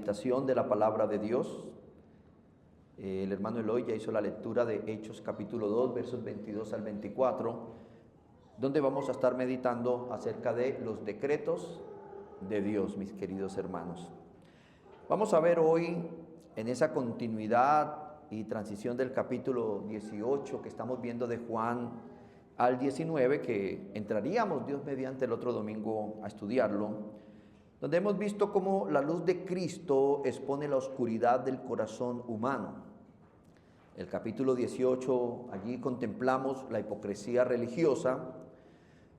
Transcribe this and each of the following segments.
meditación de la palabra de Dios. El hermano Eloy ya hizo la lectura de Hechos capítulo 2, versos 22 al 24, donde vamos a estar meditando acerca de los decretos de Dios, mis queridos hermanos. Vamos a ver hoy, en esa continuidad y transición del capítulo 18 que estamos viendo de Juan al 19, que entraríamos, Dios mediante, el otro domingo a estudiarlo, donde hemos visto cómo la luz de Cristo expone la oscuridad del corazón humano. El capítulo 18, allí contemplamos la hipocresía religiosa,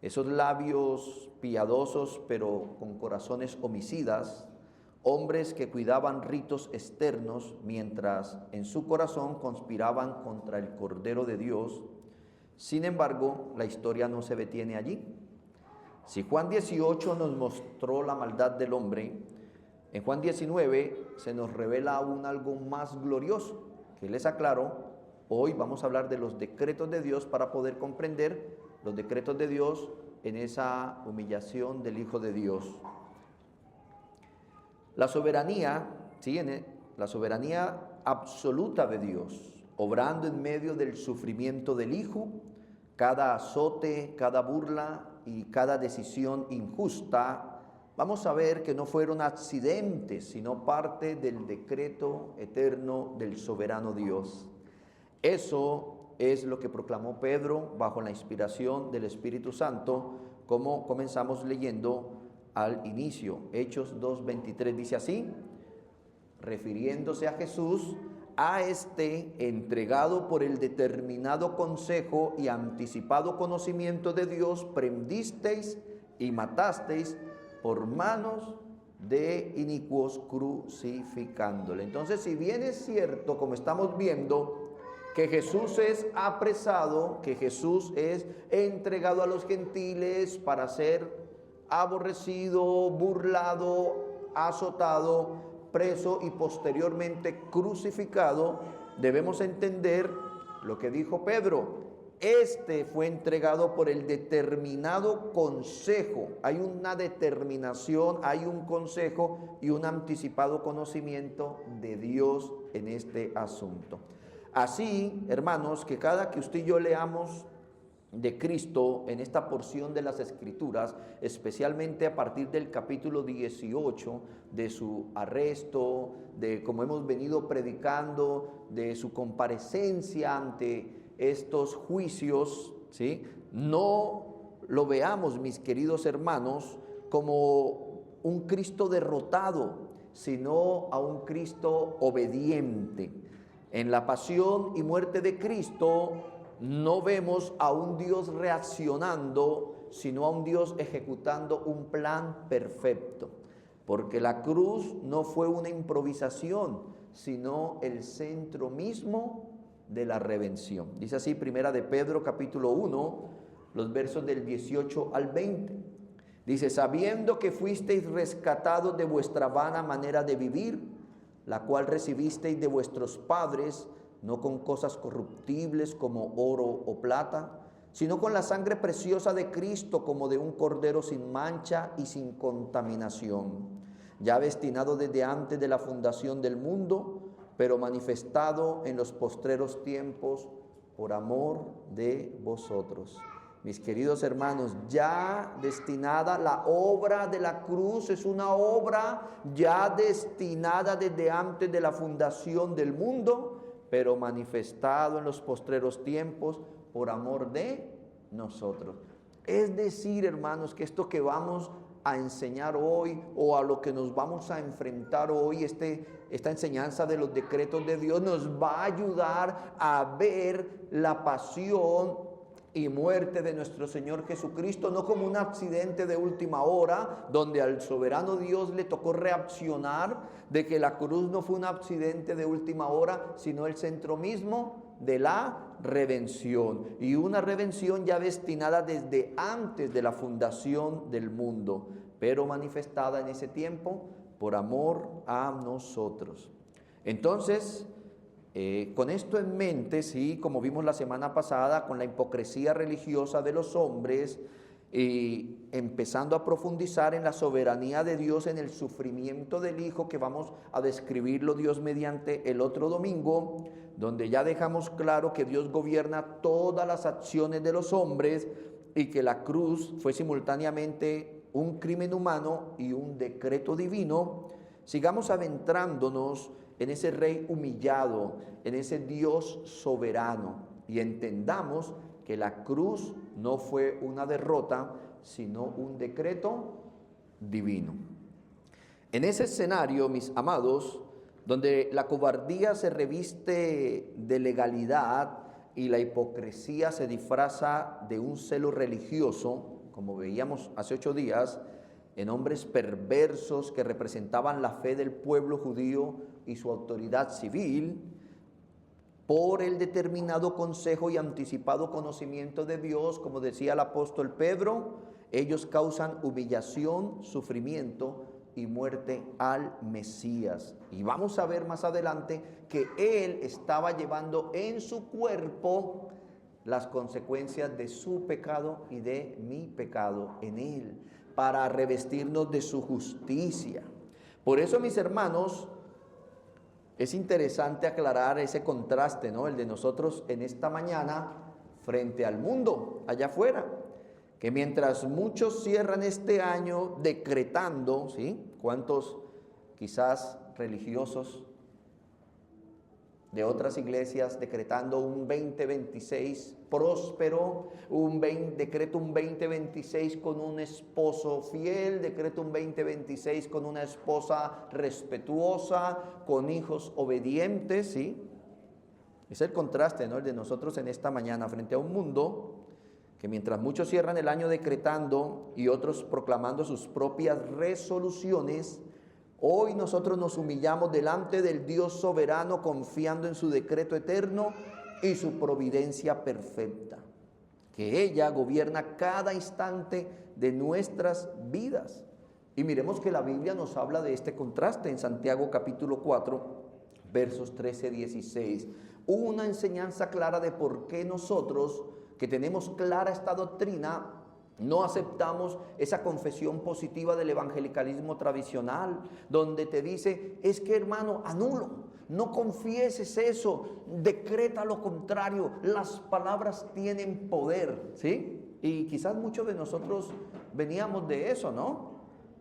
esos labios piadosos pero con corazones homicidas, hombres que cuidaban ritos externos mientras en su corazón conspiraban contra el Cordero de Dios. Sin embargo, la historia no se detiene allí. Si Juan 18 nos mostró la maldad del hombre, en Juan 19 se nos revela aún algo más glorioso, que les aclaro. Hoy vamos a hablar de los decretos de Dios para poder comprender los decretos de Dios en esa humillación del Hijo de Dios. La soberanía, la soberanía absoluta de Dios, obrando en medio del sufrimiento del Hijo, cada azote, cada burla y cada decisión injusta, vamos a ver que no fueron accidentes, sino parte del decreto eterno del soberano Dios. Eso es lo que proclamó Pedro bajo la inspiración del Espíritu Santo, como comenzamos leyendo al inicio. Hechos 2:23 dice así, refiriéndose a Jesús: a este entregado por el determinado consejo y anticipado conocimiento de Dios, prendisteis y matasteis por manos de inicuos, crucificándole. Entonces, si bien es cierto, como estamos viendo, que Jesús es apresado, que Jesús es entregado a los gentiles para ser aborrecido, burlado, azotado, preso y posteriormente crucificado, debemos entender lo que dijo Pedro. Este fue entregado por el determinado consejo. Hay una determinación, hay un consejo y un anticipado conocimiento de Dios en este asunto. Así, hermanos, que cada que usted y yo leamos de Cristo en esta porción de las Escrituras, especialmente a partir del capítulo 18, de su arresto, de como hemos venido predicando, de su comparecencia ante estos juicios, ¿sí? No lo veamos, mis queridos hermanos, como un Cristo derrotado, sino a un Cristo obediente. En la pasión y muerte de Cristo no vemos a un Dios reaccionando, sino a un Dios ejecutando un plan perfecto. Porque la cruz no fue una improvisación, sino el centro mismo de la redención. Dice así Primera de Pedro capítulo 1, los versos del 18 al 20. Dice: sabiendo que fuisteis rescatados de vuestra vana manera de vivir, la cual recibisteis de vuestros padres, no con cosas corruptibles como oro o plata, sino con la sangre preciosa de Cristo, como de un cordero sin mancha y sin contaminación, ya destinado desde antes de la fundación del mundo, pero manifestado en los postreros tiempos por amor de vosotros. Mis queridos hermanos, ya destinada, la obra de la cruz es una obra ya destinada desde antes de la fundación del mundo, pero manifestado en los postreros tiempos por amor de nosotros. Es decir, hermanos, que esto que vamos a enseñar hoy, o a lo que nos vamos a enfrentar hoy, esta enseñanza de los decretos de Dios, nos va a ayudar a ver la pasión y muerte de nuestro Señor Jesucristo, no como un accidente de última hora, donde al soberano Dios le tocó reaccionar, de que la cruz no fue un accidente de última hora, sino el centro mismo de la redención, y una redención ya destinada desde antes de la fundación del mundo, pero manifestada en ese tiempo por amor a nosotros. Entonces, con esto en mente, sí, como vimos la semana pasada, con la hipocresía religiosa de los hombres, y empezando a profundizar en la soberanía de Dios, en el sufrimiento del Hijo, que vamos a describirlo Dios mediante el otro domingo, donde ya dejamos claro que Dios gobierna todas las acciones de los hombres y que la cruz fue simultáneamente un crimen humano y un decreto divino. Sigamos adentrándonos en ese Rey humillado, en ese Dios soberano, y entendamos que la cruz no fue una derrota, sino un decreto divino. En ese escenario, mis amados, donde la cobardía se reviste de legalidad y la hipocresía se disfraza de un celo religioso, como veíamos hace 8 días, en hombres perversos que representaban la fe del pueblo judío y su autoridad civil, por el determinado consejo y anticipado conocimiento de Dios, como decía el apóstol Pedro, ellos causan humillación, sufrimiento y muerte al Mesías. Y vamos a ver más adelante que Él estaba llevando en su cuerpo las consecuencias de su pecado y de mi pecado en Él, para revestirnos de su justicia. Por eso, mis hermanos, es interesante aclarar ese contraste, ¿no? El de nosotros en esta mañana frente al mundo allá afuera, que mientras muchos cierran este año decretando, ¿sí? ¿Cuántos quizás religiosos de otras iglesias decretando un 2026 próspero, decreto un 2026 con un esposo fiel, decreto un 2026 con una esposa respetuosa, con hijos obedientes, ¿sí? Es el contraste, ¿no? El de nosotros en esta mañana frente a un mundo que mientras muchos cierran el año decretando y otros proclamando sus propias resoluciones, hoy nosotros nos humillamos delante del Dios soberano, confiando en su decreto eterno y su providencia perfecta, que ella gobierna cada instante de nuestras vidas. Y miremos que la Biblia nos habla de este contraste en Santiago capítulo 4, versos 13-16. Una enseñanza clara de por qué nosotros, que tenemos clara esta doctrina, no aceptamos esa confesión positiva del evangelicalismo tradicional, donde te dice, es que hermano, anulo, no confieses eso, decreta lo contrario, las palabras tienen poder, ¿sí? Y quizás muchos de nosotros veníamos de eso, ¿no?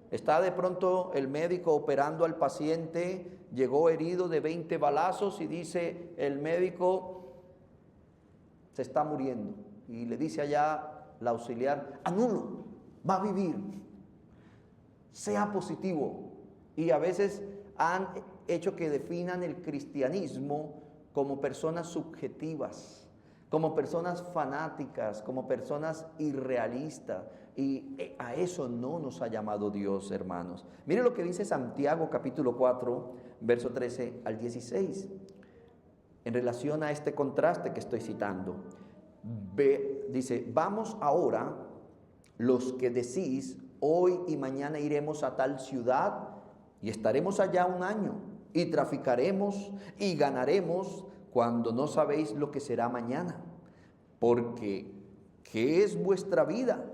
Está de pronto el médico operando al paciente, llegó herido de 20 balazos y dice el médico, se está muriendo, y le dice allá la auxiliar, anulo, va a vivir, sea positivo. Y a veces han hecho que definan el cristianismo como personas subjetivas, como personas fanáticas, como personas irrealistas, y a eso no nos ha llamado Dios, hermanos. Mire lo que dice Santiago capítulo 4, verso 13-16, en relación a este contraste que estoy citando. Dice, vamos ahora los que decís, hoy y mañana iremos a tal ciudad y estaremos allá un año y traficaremos y ganaremos, cuando no sabéis lo que será mañana. Porque, ¿qué es vuestra vida?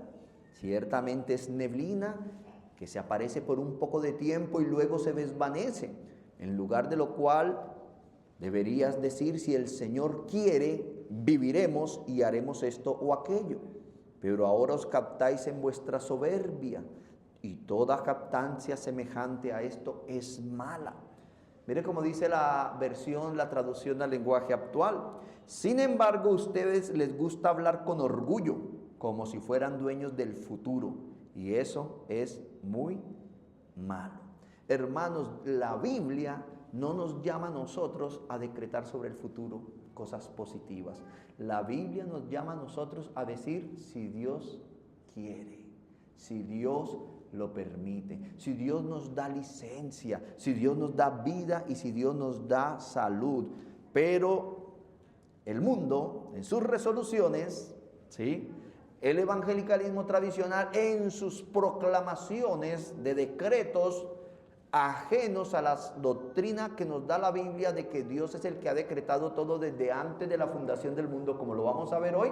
Ciertamente es neblina que se aparece por un poco de tiempo y luego se desvanece, en lugar de lo cual deberías decir, si el Señor quiere, viviremos y haremos esto o aquello. Pero ahora os captáis en vuestra soberbia, y toda captancia semejante a esto es mala. Mire cómo dice la traducción al lenguaje actual. Sin embargo, a ustedes les gusta hablar con orgullo, como si fueran dueños del futuro, y eso es muy malo. Hermanos, la Biblia no nos llama a nosotros a decretar sobre el futuro cosas positivas. La Biblia nos llama a nosotros a decir, si Dios quiere, si Dios lo permite, si Dios nos da licencia, si Dios nos da vida y si Dios nos da salud. Pero el mundo, en sus resoluciones, ¿sí?, el evangelicalismo tradicional, en sus proclamaciones de decretos ajenos a la doctrina que nos da la Biblia de que Dios es el que ha decretado todo desde antes de la fundación del mundo, como lo vamos a ver hoy,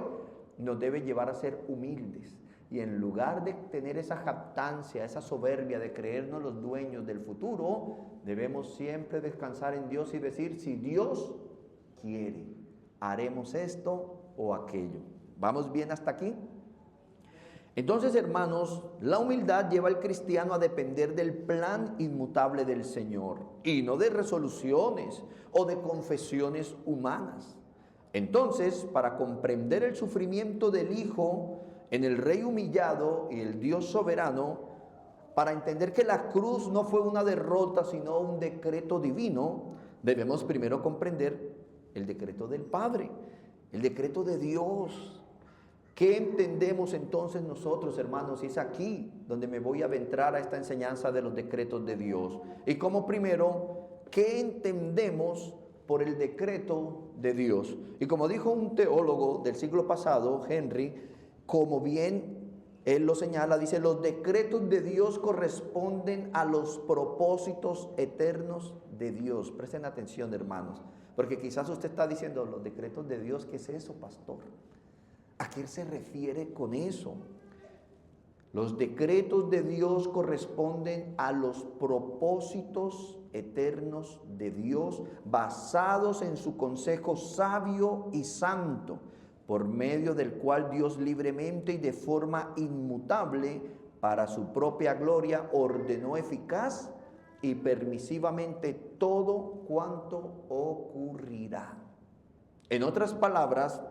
nos debe llevar a ser humildes, Y en lugar de tener esa jactancia, esa soberbia de creernos los dueños del futuro, debemos siempre descansar en Dios y decir, si Dios quiere, haremos esto o aquello. ¿Vamos bien hasta aquí? Entonces, hermanos, la humildad lleva al cristiano a depender del plan inmutable del Señor y no de resoluciones o de confesiones humanas. Entonces, para comprender el sufrimiento del Hijo en el Rey humillado y el Dios soberano, para entender que la cruz no fue una derrota, sino un decreto divino, debemos primero comprender el decreto del Padre, el decreto de Dios. ¿Qué entendemos entonces nosotros, hermanos? Y es aquí donde me voy a adentrar a esta enseñanza de los decretos de Dios. Y como primero, ¿qué entendemos por el decreto de Dios? Y como dijo un teólogo del siglo pasado, Henry, como bien él lo señala, dice, los decretos de Dios corresponden a los propósitos eternos de Dios. Presten atención, hermanos, porque quizás usted está diciendo, los decretos de Dios, ¿qué es eso, pastor? ¿A qué se refiere con eso? Los decretos de Dios corresponden a los propósitos eternos de Dios, basados en su consejo sabio y santo, por medio del cual Dios libremente y de forma inmutable, para su propia gloria, ordenó eficaz y permisivamente todo cuanto ocurrirá. En otras palabras,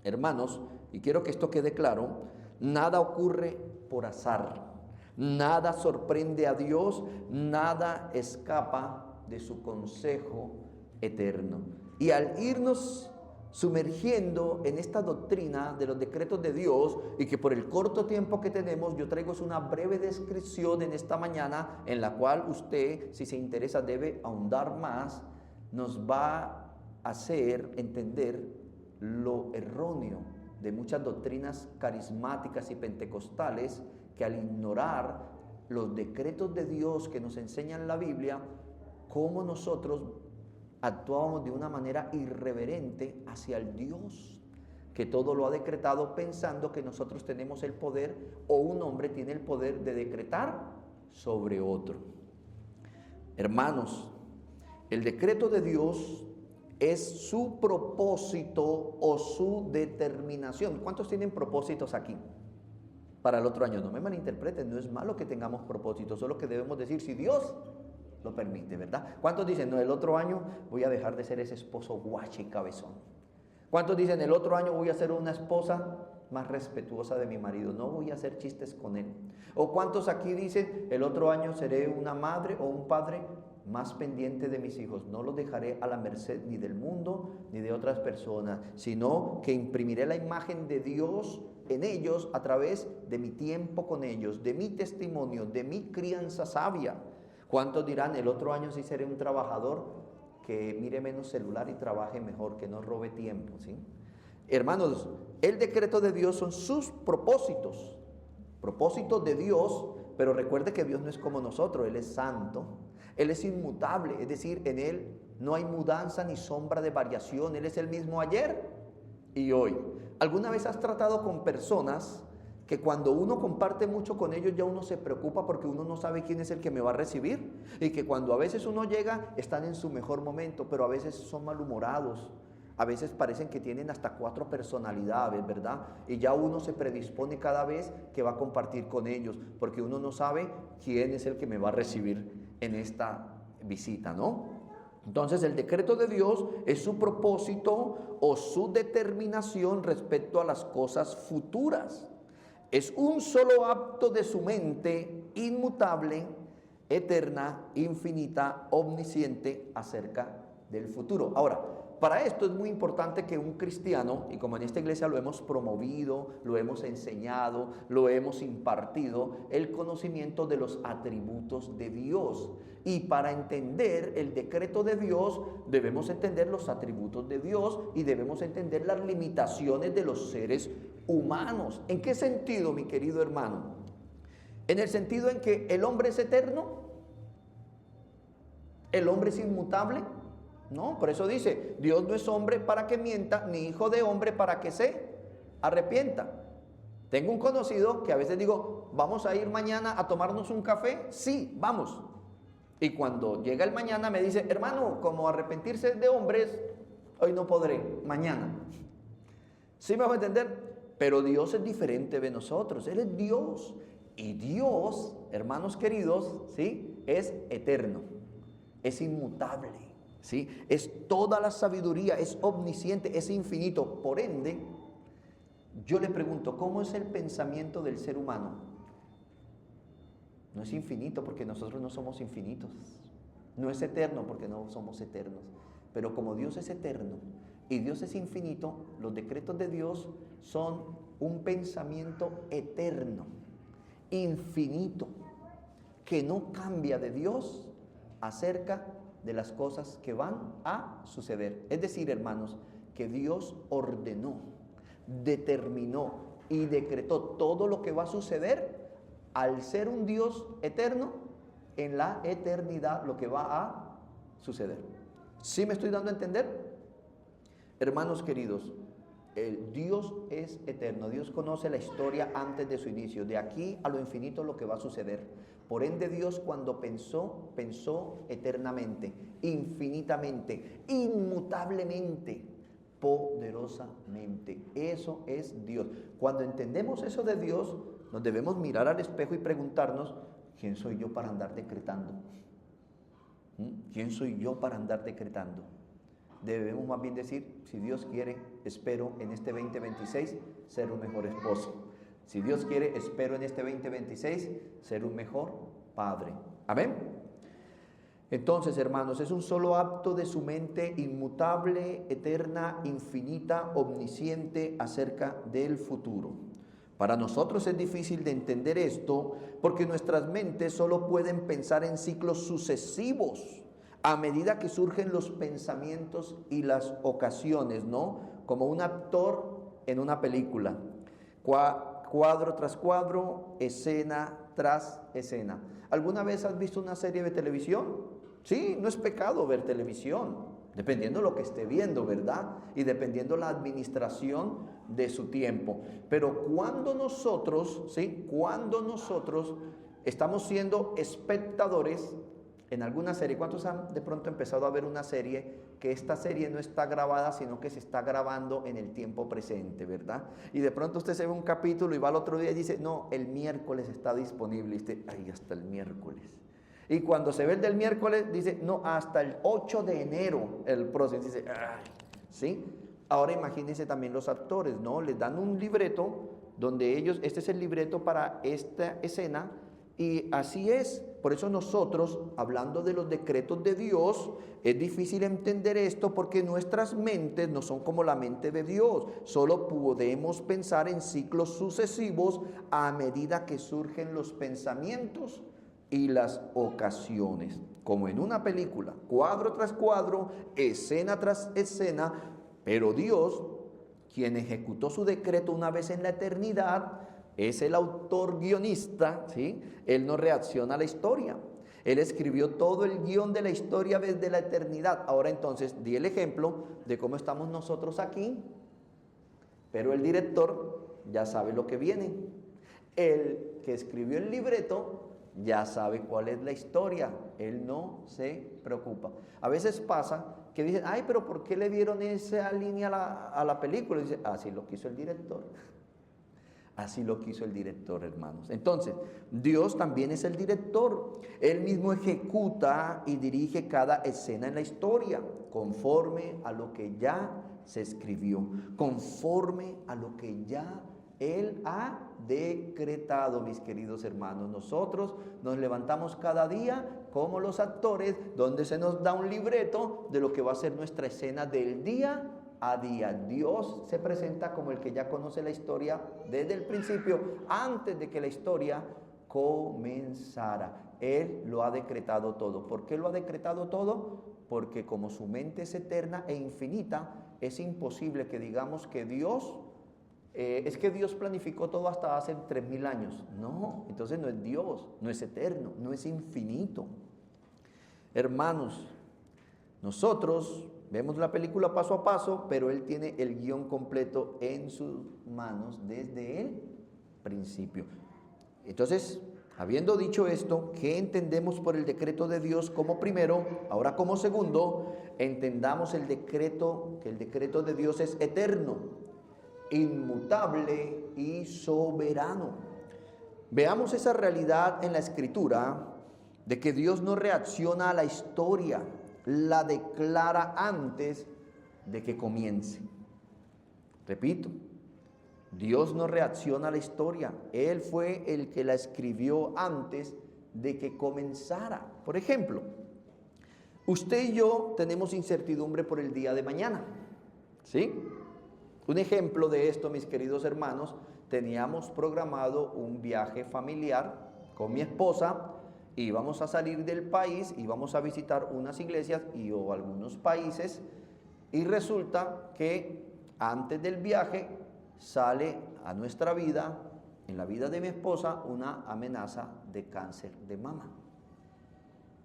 hermanos, y quiero que esto quede claro, nada ocurre por azar, nada sorprende a Dios, nada escapa de su consejo eterno. Y al irnos sumergiendo en esta doctrina de los decretos de Dios, y que por el corto tiempo que tenemos, yo traigo una breve descripción en esta mañana, en la cual usted, si se interesa, debe ahondar más, nos va a hacer entender lo erróneo de muchas doctrinas carismáticas y pentecostales, que al ignorar los decretos de Dios que nos enseñan la Biblia, cómo nosotros actuábamos de una manera irreverente hacia el Dios que todo lo ha decretado, pensando que nosotros tenemos el poder, o un hombre tiene el poder de decretar sobre otro. Hermanos, el decreto de Dios es su propósito o su determinación. ¿Cuántos tienen propósitos aquí para el otro año? No me malinterpreten, no es malo que tengamos propósitos, solo que debemos decir si Dios lo permite, ¿verdad? ¿Cuántos dicen, no, el otro año voy a dejar de ser ese esposo guache y cabezón? ¿Cuántos dicen, el otro año voy a ser una esposa más respetuosa de mi marido, no voy a hacer chistes con él? ¿O cuántos aquí dicen, el otro año seré una madre o un padre más pendiente de mis hijos, no los dejaré a la merced ni del mundo ni de otras personas, sino que imprimiré la imagen de Dios en ellos a través de mi tiempo con ellos, de mi testimonio, de mi crianza sabia? ¿Cuántos dirán, el otro año sí seré un trabajador que mire menos celular y trabaje mejor, que no robe tiempo? ¿Sí? Hermanos, el decreto de Dios son sus propósitos de Dios, pero recuerde que Dios no es como nosotros, Él es santo, Él es inmutable, es decir, en Él no hay mudanza ni sombra de variación, Él es el mismo ayer y hoy. ¿Alguna vez has tratado con personas que cuando uno comparte mucho con ellos ya uno se preocupa porque uno no sabe quién es el que me va a recibir? Y que cuando a veces uno llega están en su mejor momento, pero a veces son malhumorados, a veces parecen que tienen hasta 4 personalidades, ¿verdad? Y ya uno se predispone cada vez que va a compartir con ellos, porque uno no sabe quién es el que me va a recibir en esta visita, ¿no? Entonces el decreto de Dios es su propósito o su determinación respecto a las cosas futuras. Es un solo acto de su mente inmutable, eterna, infinita, omnisciente acerca del futuro. Ahora, para esto es muy importante que un cristiano, y como en esta iglesia lo hemos promovido, lo hemos enseñado, lo hemos impartido, el conocimiento de los atributos de Dios. Y para entender el decreto de Dios, debemos entender los atributos de Dios y debemos entender las limitaciones de los seres humanos. ¿En qué sentido, mi querido hermano? En el sentido en que el hombre es eterno, el hombre es inmutable. No, por eso dice, Dios no es hombre para que mienta, ni hijo de hombre para que se arrepienta. Tengo un conocido que a veces digo, ¿vamos a ir mañana a tomarnos un café? Sí, vamos. Y cuando llega el mañana me dice, hermano, como arrepentirse de hombres, hoy no podré, mañana. ¿Sí me va a entender? Pero Dios es diferente de nosotros, Él es Dios. Y Dios, hermanos queridos, ¿sí? Es eterno, es inmutable, ¿sí? Es toda la sabiduría, es omnisciente, es infinito. Por ende, yo le pregunto, ¿cómo es el pensamiento del ser humano? No es infinito porque nosotros no somos infinitos. No es eterno porque no somos eternos. Pero como Dios es eterno y Dios es infinito, los decretos de Dios son un pensamiento eterno, infinito, que no cambia de Dios acerca de las cosas que van a suceder. Es decir, hermanos, que Dios ordenó, determinó y decretó todo lo que va a suceder al ser un Dios eterno, en la eternidad lo que va a suceder. ¿Sí me estoy dando a entender? Hermanos queridos, el Dios es eterno. Dios conoce la historia antes de su inicio. De aquí a lo infinito lo que va a suceder. Por ende, Dios cuando pensó, pensó eternamente, infinitamente, inmutablemente, poderosamente. Eso es Dios. Cuando entendemos eso de Dios, nos debemos mirar al espejo y preguntarnos, ¿quién soy yo para andar decretando? ¿Quién soy yo para andar decretando? Debemos más bien decir, si Dios quiere, espero en este 2026 ser un mejor esposo. Si Dios quiere, espero en este 2026 ser un mejor padre. Amén. Entonces, hermanos, es un solo acto de su mente inmutable, eterna, infinita, omnisciente acerca del futuro. Para nosotros es difícil de entender esto porque nuestras mentes solo pueden pensar en ciclos sucesivos a medida que surgen los pensamientos y las ocasiones, ¿no? Como un actor en una película, cuadro tras cuadro, escena tras escena. ¿Alguna vez has visto una serie de televisión? Sí, no es pecado ver televisión, dependiendo de lo que esté viendo, ¿verdad? Y dependiendo la administración de su tiempo. Pero cuando nosotros, ¿sí? Cuando nosotros estamos siendo espectadores en alguna serie, ¿cuántos han de pronto empezado a ver una serie que esta serie no está grabada, sino que se está grabando en el tiempo presente, ¿verdad? Y de pronto usted se ve un capítulo y va al otro día y dice, no, el miércoles está disponible. Y usted, ay, hasta el miércoles. Y cuando se ve el del miércoles, dice, no, hasta el 8 de enero, el próximo. Dice, ay, ¿sí? Ahora imagínense también los actores, ¿no? Les dan un libreto donde ellos, este es el libreto para esta escena, y así es. Por eso nosotros, hablando de los decretos de Dios, es difícil entender esto porque nuestras mentes no son como la mente de Dios. Solo podemos pensar en ciclos sucesivos a medida que surgen los pensamientos y las ocasiones, como en una película, cuadro tras cuadro, escena tras escena. Pero Dios, quien ejecutó su decreto una vez en la eternidad, es el autor guionista, ¿sí? Él no reacciona a la historia. Él escribió todo el guión de la historia desde la eternidad. Ahora entonces, di el ejemplo de cómo estamos nosotros aquí, pero el director ya sabe lo que viene. El que escribió el libreto ya sabe cuál es la historia, él no se preocupa. A veces pasa que dicen, ay, pero ¿por qué le dieron esa línea a la película? Y dice, así lo quiso el director. Así lo quiso el director, hermanos. Entonces, Dios también es el director. Él mismo ejecuta y dirige cada escena en la historia, conforme a lo que ya se escribió, conforme a lo que ya Él ha decretado, mis queridos hermanos. Nosotros nos levantamos cada día como los actores, donde se nos da un libreto de lo que va a ser nuestra escena del día a día. Dios se presenta como el que ya conoce la historia desde el principio, antes de que la historia comenzara. Él lo ha decretado todo. ¿Por qué lo ha decretado todo? Porque como su mente es eterna e infinita, es imposible que digamos que Dios, es que Dios planificó todo hasta hace 3000 años. No, entonces no es Dios, no es eterno, no es infinito. Hermanos, nosotros vemos la película paso a paso, pero Él tiene el guión completo en sus manos desde el principio. Entonces, habiendo dicho esto, ¿qué entendemos por el decreto de Dios como primero? Ahora como segundo, entendamos el decreto, que el decreto de Dios es eterno, inmutable y soberano. Veamos esa realidad en la Escritura de que Dios no reacciona a la historia, la declara antes de que comience. Repito, Dios no reacciona a la historia, Él fue el que la escribió antes de que comenzara. Por ejemplo, usted y yo tenemos incertidumbre por el día de mañana, ¿sí? Un ejemplo de esto, mis queridos hermanos, teníamos programado un viaje familiar con mi esposa, íbamos a salir del país, íbamos a visitar unas iglesias o algunos países, y resulta que antes del viaje sale a nuestra vida, en la vida de mi esposa, una amenaza de cáncer de mama.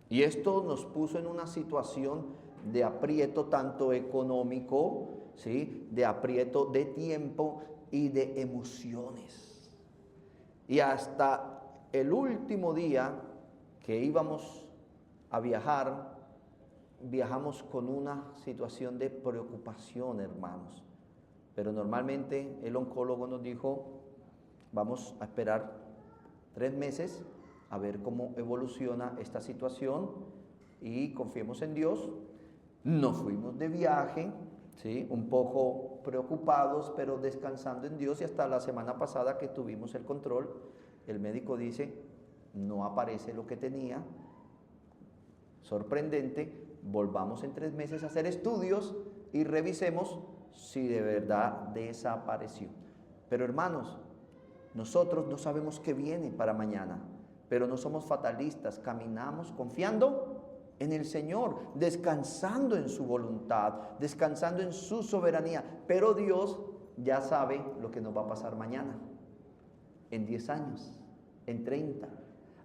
Y esto nos puso en una situación de aprieto tanto económico, ¿sí?, de aprieto de tiempo y de emociones. Y hasta el último día que íbamos a viajar, viajamos con una situación de preocupación, hermanos. Pero normalmente el oncólogo nos dijo, vamos a esperar 3 meses a ver cómo evoluciona esta situación y confiemos en Dios. Nos fuimos de viaje, ¿sí?, un poco preocupados, pero descansando en Dios, y hasta la semana pasada que tuvimos el control, el médico dice, no aparece lo que tenía. Sorprendente, volvamos en 3 meses a hacer estudios y revisemos si de verdad desapareció. Pero hermanos, nosotros no sabemos qué viene para mañana, pero no somos fatalistas, caminamos confiando en el Señor, descansando en su voluntad, descansando en su soberanía. Pero Dios ya sabe lo que nos va a pasar mañana, en 10 años, en 30,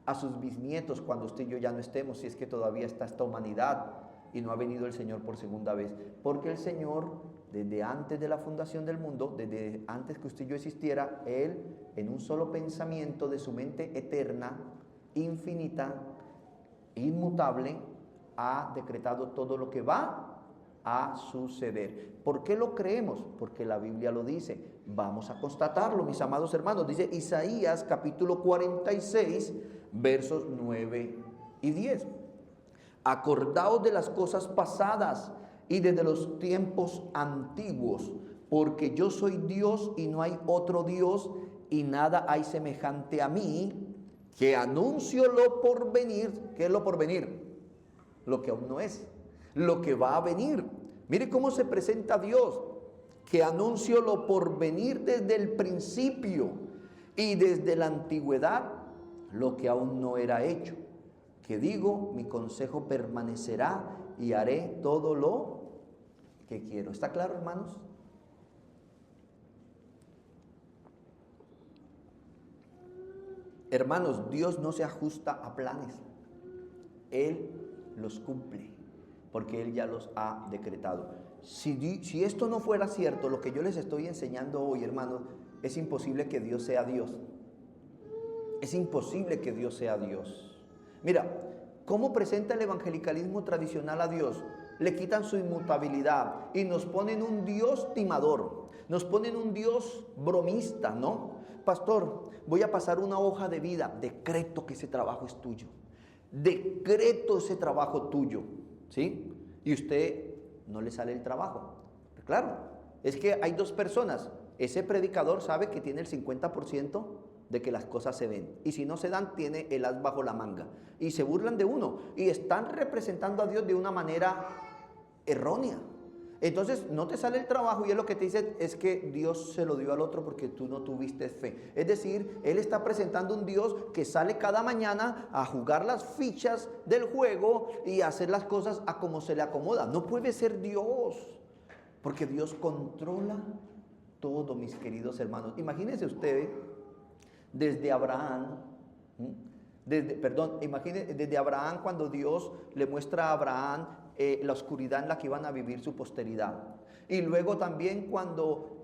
a sus bisnietos cuando usted y yo ya no estemos, si es que todavía está esta humanidad y no ha venido el Señor por segunda vez. Porque el Señor, desde antes de la fundación del mundo, desde antes que usted y yo existiera, Él, en un solo pensamiento de su mente eterna, infinita, inmutable, ha decretado todo lo que va a suceder. ¿Por qué lo creemos? Porque la Biblia lo dice. Vamos a constatarlo, mis amados hermanos. Dice Isaías capítulo 46, versos 9 y 10. Acordaos de las cosas pasadas y desde los tiempos antiguos, porque yo soy Dios y no hay otro Dios, y nada hay semejante a mí, que anuncio lo por venir. ¿Qué es lo por venir? Lo que aún no es, lo que va a venir. Mire cómo se presenta Dios, que anuncio lo por venir desde el principio y desde la antigüedad, lo que aún no era hecho. Que digo, mi consejo permanecerá y haré todo lo que quiero. ¿Está claro, hermanos? Hermanos, Dios no se ajusta a planes. Él los cumple, porque Él ya los ha decretado. Si esto no fuera cierto, lo que yo les estoy enseñando hoy, hermanos, es imposible que Dios sea Dios. Es imposible que Dios sea Dios. Mira, ¿cómo presenta el evangelicalismo tradicional a Dios? Le quitan su inmutabilidad y nos ponen un Dios timador, nos ponen un Dios bromista, ¿no? Pastor, voy a pasar una hoja de vida, decreto que ese trabajo es tuyo. Decreto ese trabajo tuyo, ¿sí? Y usted no le sale el trabajo. Claro, es que hay 2 personas. Ese predicador sabe que tiene el 50% de que las cosas se ven. Y si no se dan, tiene el as bajo la manga. Y se burlan de uno. Y están representando a Dios de una manera errónea. Entonces no te sale el trabajo y él lo que te dice es que Dios se lo dio al otro porque tú no tuviste fe. Es decir, él está presentando un Dios que sale cada mañana a jugar las fichas del juego y a hacer las cosas a como se le acomoda. No puede ser Dios, porque Dios controla todo, mis queridos hermanos. Imagínense ustedes, desde Abraham, desde Abraham, cuando Dios le muestra a Abraham la oscuridad en la que iban a vivir su posteridad. Y luego también cuando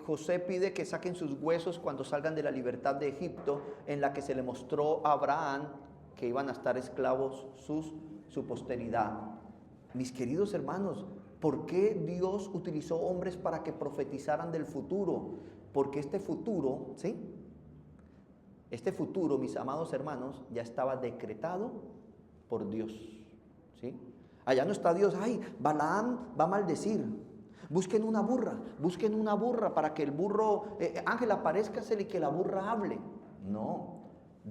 José pide que saquen sus huesos cuando salgan de la libertad de Egipto, en la que se le mostró a Abraham que iban a estar esclavos su posteridad. Mis queridos hermanos, ¿por qué Dios utilizó hombres para que profetizaran del futuro? Porque este futuro, ¿sí? Este futuro, mis amados hermanos, ya estaba decretado por Dios, ¿sí? Allá no está Dios, ay, Balaam va a maldecir. Busquen una burra para que el burro, Ángel, aparézcasele y que la burra hable. No,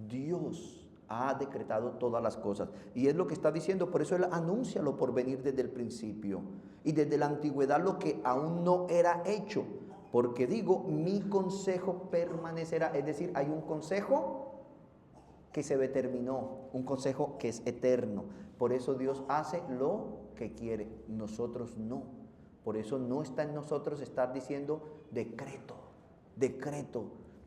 Dios ha decretado todas las cosas. Y es lo que está diciendo, por eso Él anuncia lo por venir desde el principio. Y desde la antigüedad lo que aún no era hecho. Porque digo, mi consejo permanecerá. Es decir, hay un consejo que se determinó, un consejo que es eterno. Por eso Dios hace lo que quiere, nosotros no. Por eso no está en nosotros estar diciendo decreto,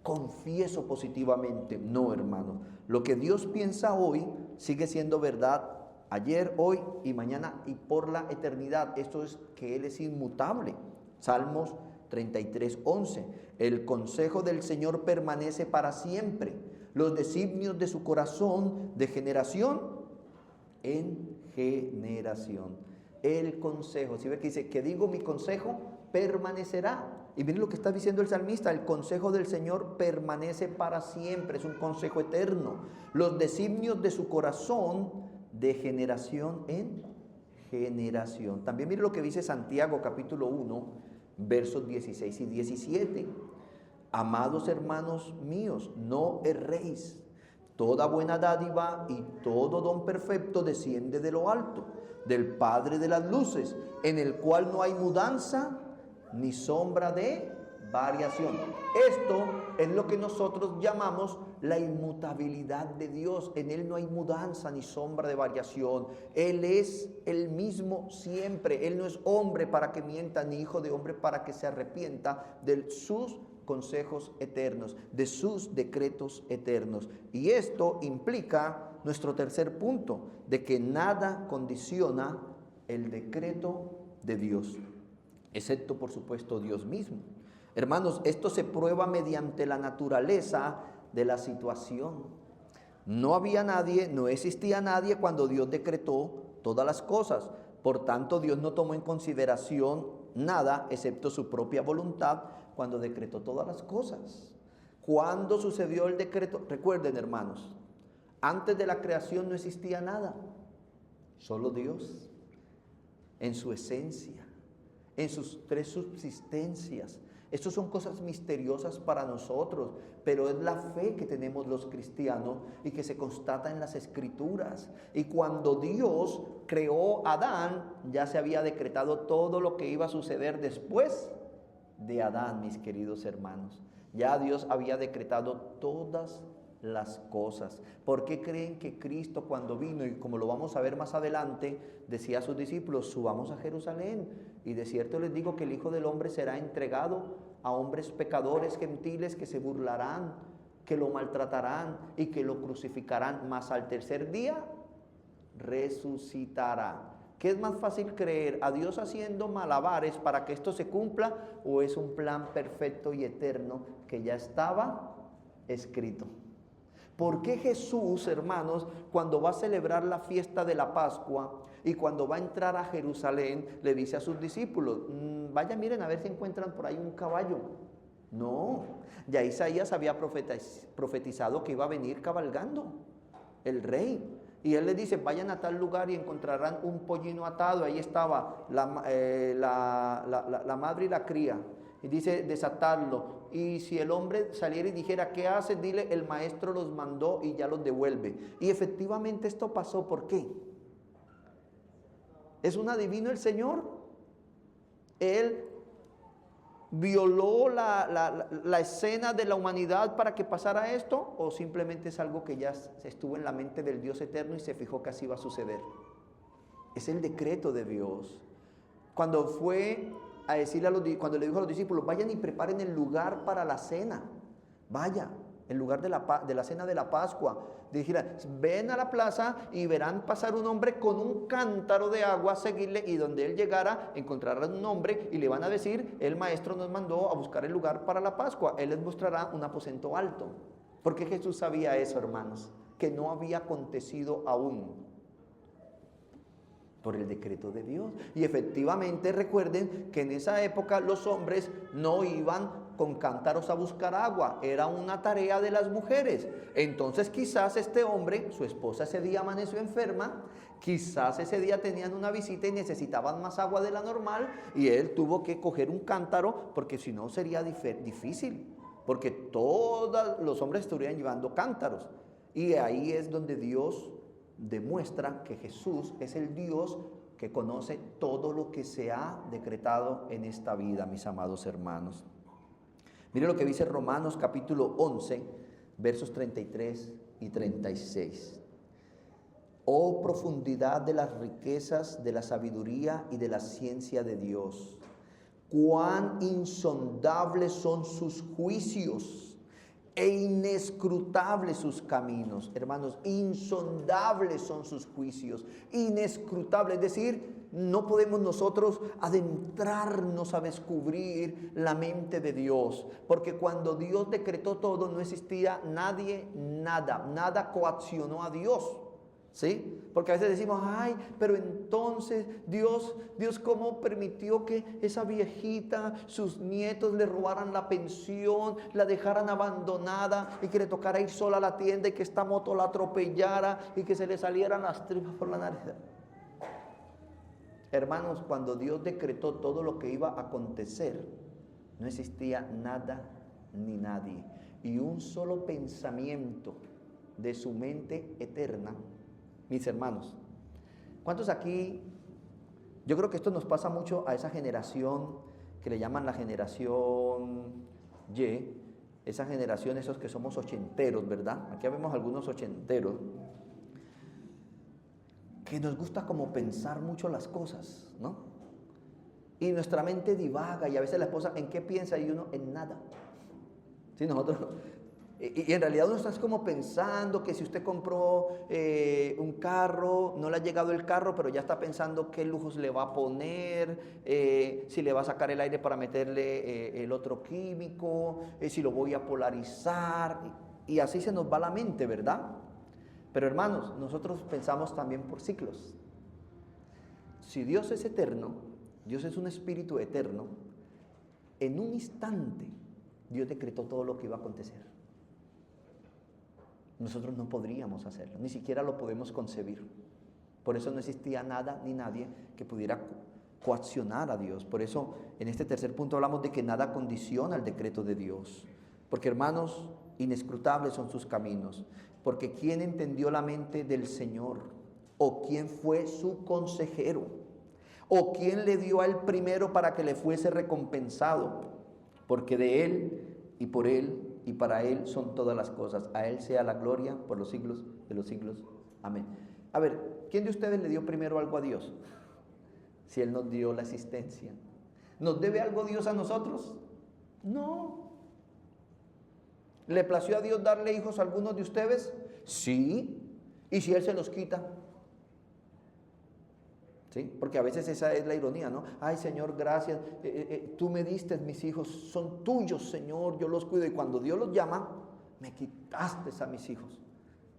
confieso positivamente. No, hermano. Lo que Dios piensa hoy sigue siendo verdad ayer, hoy y mañana y por la eternidad. Esto es que Él es inmutable. Salmos 33:11. El consejo del Señor permanece para siempre. Los designios de su corazón de generación en generación. El consejo, ¿sí ve que dice? Que digo, mi consejo permanecerá. Y miren lo que está diciendo el salmista, el consejo del Señor permanece para siempre, es un consejo eterno. Los designios de su corazón de generación en generación. También miren lo que dice Santiago capítulo 1, versos 16 y 17. Amados hermanos míos, no erréis. Toda buena dádiva y todo don perfecto desciende de lo alto, del Padre de las luces, en el cual no hay mudanza ni sombra de variación. Esto es lo que nosotros llamamos la inmutabilidad de Dios. En Él no hay mudanza ni sombra de variación. Él es el mismo siempre. Él no es hombre para que mienta, ni hijo de hombre para que se arrepienta de sus consejos eternos, de sus decretos eternos. Y esto implica nuestro tercer punto, de que nada condiciona el decreto de Dios, excepto por supuesto Dios mismo. Hermanos, esto se prueba mediante la naturaleza de la situación. No había nadie, no existía nadie cuando Dios decretó todas las cosas. Por tanto, Dios no tomó en consideración nada excepto su propia voluntad cuando decretó todas las cosas. ¿Cuándo sucedió el decreto? Recuerden, hermanos, antes de la creación no existía nada, solo Dios, en su esencia, en sus tres subsistencias. Estas son cosas misteriosas para nosotros, pero es la fe que tenemos los cristianos y que se constata en las Escrituras. Y cuando Dios creó a Adán, ya se había decretado todo lo que iba a suceder después de Adán, mis queridos hermanos. Ya Dios había decretado todas las cosas. ¿Por qué creen que Cristo cuando vino, y como lo vamos a ver más adelante, decía a sus discípulos, subamos a Jerusalén, y de cierto les digo que el Hijo del Hombre será entregado a hombres pecadores gentiles que se burlarán, que lo maltratarán y que lo crucificarán, mas al tercer día resucitará? ¿Qué es más fácil creer? ¿A Dios haciendo malabares para que esto se cumpla, o es un plan perfecto y eterno que ya estaba escrito? ¿Por qué Jesús, hermanos, cuando va a celebrar la fiesta de la Pascua y cuando va a entrar a Jerusalén, le dice a sus discípulos, vaya, miren a ver si encuentran por ahí un caballo? No, ya Isaías había profetizado que iba a venir cabalgando el rey. Y él les dice, vayan a tal lugar y encontrarán un pollino atado. Ahí estaba la madre y la cría. Y dice, desatarlo. Y si el hombre saliera y dijera, ¿qué haces? Dile, el maestro los mandó y ya los devuelve. Y efectivamente esto pasó. ¿Por qué? ¿Es un adivino el Señor? Él violó la escena de la humanidad para que pasara esto, o simplemente es algo que ya estuvo en la mente del Dios eterno y se fijó que así iba a suceder. Es el decreto de Dios. Cuando fue a decirle cuando le dijo a los discípulos, vayan y preparen el lugar para la cena, vaya, el lugar de la cena de la Pascua. Dijera, ven a la plaza y verán pasar un hombre con un cántaro de agua, seguirle, y donde él llegara encontrarán un hombre y le van a decir, el maestro nos mandó a buscar el lugar para la Pascua, él les mostrará un aposento alto. Porque Jesús sabía eso, hermanos, que no había acontecido aún por el decreto de Dios. Y efectivamente recuerden que en esa época los hombres no iban con cántaros a buscar agua, era una tarea de las mujeres. Entonces quizás este hombre, su esposa ese día amaneció enferma, quizás ese día tenían una visita y necesitaban más agua de la normal, y él tuvo que coger un cántaro, porque si no sería difícil, porque todos los hombres estarían llevando cántaros. Y ahí es donde Dios demuestra que Jesús es el Dios que conoce todo lo que se ha decretado en esta vida, mis amados hermanos. Mire lo que dice Romanos capítulo 11, versos 33 y 36. Oh profundidad de las riquezas, de la sabiduría y de la ciencia de Dios. Cuán insondables son sus juicios e inescrutables sus caminos. Hermanos, insondables son sus juicios, inescrutables, es decir, no podemos nosotros adentrarnos a descubrir la mente de Dios, porque cuando Dios decretó todo no existía nadie, nada coaccionó a Dios. ¿Sí? Porque a veces decimos, ay, pero entonces Dios cómo permitió que esa viejita, sus nietos le robaran la pensión, la dejaran abandonada y que le tocara ir sola a la tienda y que esta moto la atropellara y que se le salieran las tripas por la nariz. Hermanos, cuando Dios decretó todo lo que iba a acontecer, no existía nada ni nadie. Y un solo pensamiento de su mente eterna. Mis hermanos, ¿cuántos aquí? Yo creo que esto nos pasa mucho a esa generación que le llaman la generación Y, esa generación, esos que somos ochenteros, ¿verdad? Aquí vemos algunos ochenteros, que nos gusta como pensar mucho las cosas, ¿no? Y nuestra mente divaga, y a veces la esposa, ¿en qué piensa? Y uno, en nada. Sí, nosotros... Y en realidad uno está como pensando que si usted compró un carro, no le ha llegado el carro, pero ya está pensando qué lujos le va a poner, si le va a sacar el aire para meterle el otro químico, si lo voy a polarizar, y así se nos va la mente, ¿verdad? Pero hermanos, nosotros pensamos también por ciclos. Si Dios es eterno, Dios es un espíritu eterno, en un instante Dios decretó todo lo que iba a acontecer. Nosotros no podríamos hacerlo, ni siquiera lo podemos concebir. Por eso no existía nada ni nadie que pudiera coaccionar a Dios. Por eso en este tercer punto hablamos de que nada condiciona el decreto de Dios. Porque hermanos, inescrutables son sus caminos. Porque ¿quién entendió la mente del Señor? ¿O quién fue su consejero? ¿O quién le dio a él primero para que le fuese recompensado? Porque de él y por él y para él son todas las cosas. A él sea la gloria por los siglos de los siglos. Amén. A ver, ¿quién de ustedes le dio primero algo a Dios? Si él nos dio la existencia. ¿Nos debe algo Dios a nosotros? No. ¿Le plació a Dios darle hijos a algunos de ustedes? Sí. ¿Y si él se los quita? ¿Sí? Porque a veces esa es la ironía, ¿no? Ay, Señor, gracias, tú me diste mis hijos, son tuyos, Señor, yo los cuido. Y cuando Dios los llama, me quitaste a mis hijos.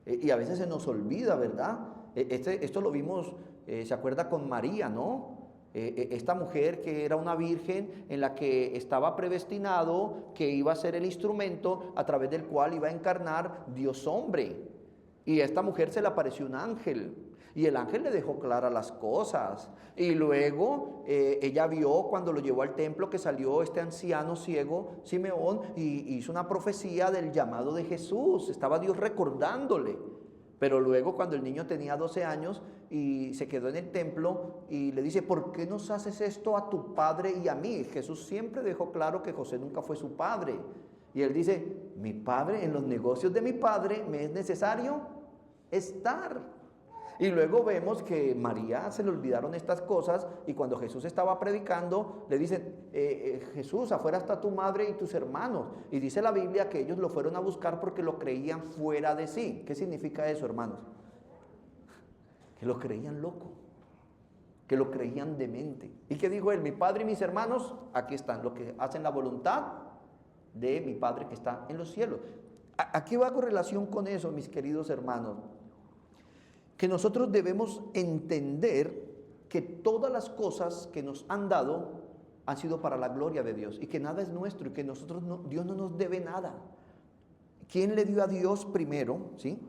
Y a veces se nos olvida, ¿verdad? Esto lo vimos, se acuerda con María, ¿no? Esta mujer que era una virgen en la que estaba predestinado que iba a ser el instrumento a través del cual iba a encarnar Dios hombre. Y a esta mujer se le apareció un ángel. Y el ángel le dejó claras las cosas. Y luego ella vio cuando lo llevó al templo que salió este anciano ciego, Simeón, y hizo una profecía del llamado de Jesús. Estaba Dios recordándole. Pero luego cuando el niño tenía 12 años y se quedó en el templo y le dice, ¿por qué nos haces esto a tu padre y a mí? Jesús siempre dejó claro que José nunca fue su padre. Y él dice, mi padre, en los negocios de mi padre me es necesario estar. Y luego vemos que María se le olvidaron estas cosas y cuando Jesús estaba predicando, le dicen, Jesús, afuera está tu madre y tus hermanos. Y dice la Biblia que ellos lo fueron a buscar porque lo creían fuera de sí. ¿Qué significa eso, hermanos? Que lo creían loco, que lo creían demente. ¿Y qué dijo él? Mi padre y mis hermanos, aquí están, los que hacen la voluntad de mi Padre que está en los cielos. Aquí va con relación con eso, mis queridos hermanos, que nosotros debemos entender que todas las cosas que nos han dado han sido para la gloria de Dios y que nada es nuestro y que Dios no nos debe nada. ¿Quién le dio a Dios primero? ¿Sí?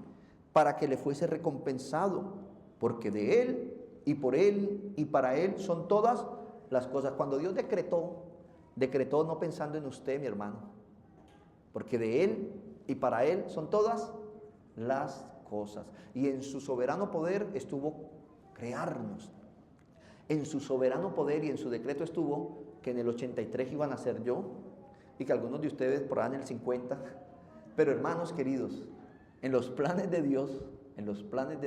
Para que le fuese recompensado, porque de Él y por Él y para Él son todas las cosas. Cuando Dios decretó no pensando en usted, mi hermano, porque de Él y para Él son todas las cosas. Y en su soberano poder estuvo crearnos. En su soberano poder y en su decreto estuvo que en el 83 iban a ser yo y que algunos de ustedes por ahí en el 50. Pero hermanos queridos, en los planes de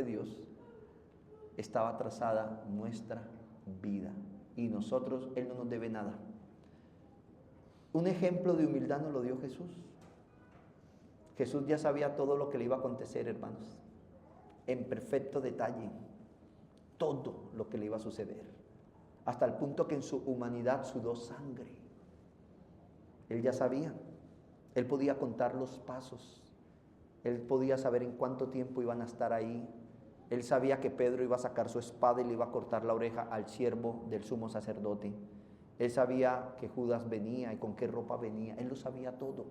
Dios estaba trazada nuestra vida y nosotros, Él no nos debe nada. Un ejemplo de humildad nos lo dio Jesús. Jesús ya sabía todo lo que le iba a acontecer, hermanos, en perfecto detalle, todo lo que le iba a suceder, hasta el punto que en su humanidad sudó sangre. Él ya sabía, Él podía contar los pasos, Él podía saber en cuánto tiempo iban a estar ahí. Él sabía que Pedro iba a sacar su espada y le iba a cortar la oreja al siervo del sumo sacerdote. Él sabía que Judas venía y con qué ropa venía. Él lo sabía todo,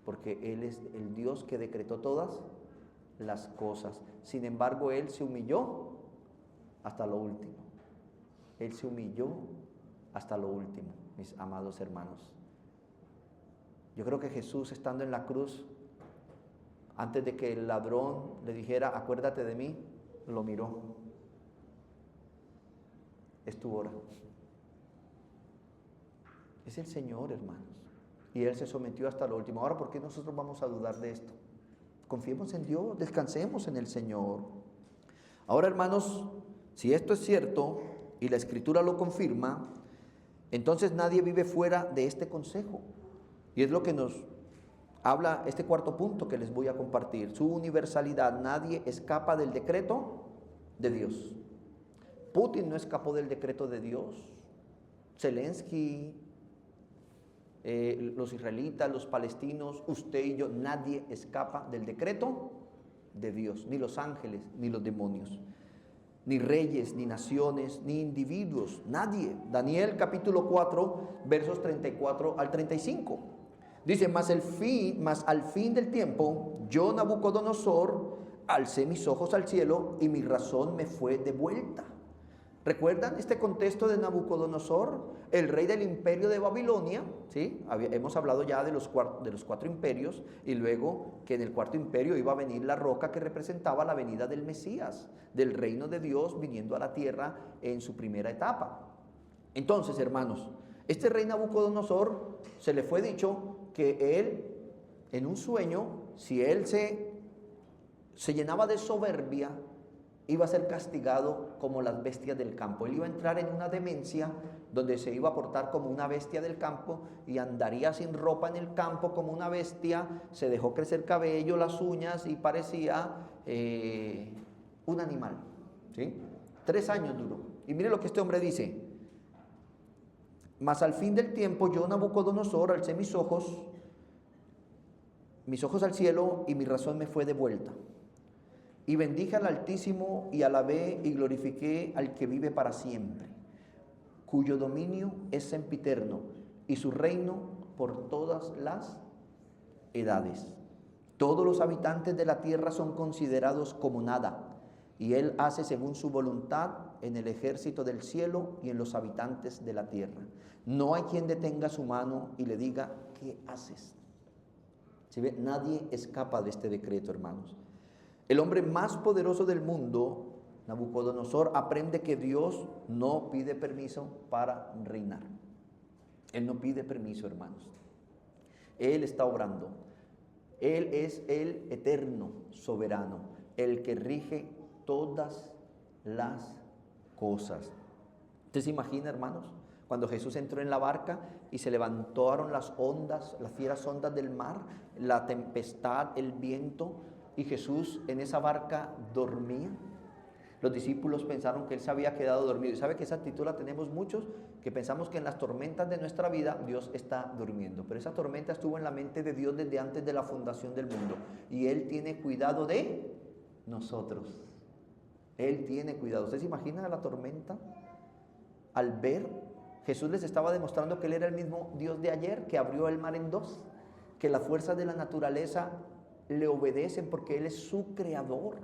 porque Él es el Dios que decretó todas las cosas. Sin embargo, Él se humilló hasta lo último. Él se humilló hasta lo último, mis amados hermanos. Yo creo que Jesús, estando en la cruz, antes de que el ladrón le dijera, acuérdate de mí, lo miró. Es tu hora. Es el Señor, hermanos. Y Él se sometió hasta lo último. Ahora, ¿por qué nosotros vamos a dudar de esto? Confiemos en Dios, descansemos en el Señor. Ahora, hermanos, si esto es cierto y la Escritura lo confirma, entonces nadie vive fuera de este consejo. Y es lo que nos habla este cuarto punto que les voy a compartir. Su universalidad. Nadie escapa del decreto de Dios. Putin no escapó del decreto de Dios. Zelensky, los israelitas, los palestinos, usted y yo, nadie escapa del decreto de Dios, ni los ángeles, ni los demonios, ni reyes, ni naciones, ni individuos, nadie. Daniel capítulo 4, versos 34 al 35. Dice, mas al fin del tiempo, yo Nabucodonosor, alcé mis ojos al cielo y mi razón me fue devuelta. ¿Recuerdan este contexto de Nabucodonosor, el rey del imperio de Babilonia? ¿Sí? Hemos hablado ya de los cuatro imperios y luego que en el cuarto imperio iba a venir la roca que representaba la venida del Mesías, del reino de Dios viniendo a la tierra en su primera etapa. Entonces, hermanos, este rey Nabucodonosor se le fue dicho que él, en un sueño, si él se llenaba de soberbia, iba a ser castigado como las bestias del campo. Él iba a entrar en una demencia donde se iba a portar como una bestia del campo y andaría sin ropa en el campo como una bestia. Se dejó crecer cabello, las uñas y parecía un animal, ¿sí? 3 años duró. Y mire lo que este hombre dice. Mas al fin del tiempo yo Nabucodonosor alcé mis ojos al cielo y mi razón me fue devuelta. Y bendije al Altísimo y alabé y glorifiqué al que vive para siempre, cuyo dominio es sempiterno y su reino por todas las edades. Todos los habitantes de la tierra son considerados como nada, y Él hace según su voluntad en el ejército del cielo y en los habitantes de la tierra. No hay quien detenga su mano y le diga, ¿qué haces? ¿Sí ve? Nadie escapa de este decreto, hermanos. El hombre más poderoso del mundo, Nabucodonosor, aprende que Dios no pide permiso para reinar. Él no pide permiso, hermanos. Él está obrando. Él es el eterno soberano, el que rige todas las cosas. ¿Usted se imagina, hermanos, cuando Jesús entró en la barca y se levantaron las ondas, las fieras ondas del mar, la tempestad, el viento, y Jesús en esa barca dormía? Los discípulos pensaron que Él se había quedado dormido. Y sabe que esa actitud la tenemos muchos, que pensamos que en las tormentas de nuestra vida Dios está durmiendo. Pero esa tormenta estuvo en la mente de Dios desde antes de la fundación del mundo. Y Él tiene cuidado de nosotros. Él tiene cuidado. ¿Usted se imagina la tormenta? Al ver, Jesús les estaba demostrando que Él era el mismo Dios de ayer, que abrió el mar en dos, que las fuerzas de la naturaleza le obedecen porque Él es su creador.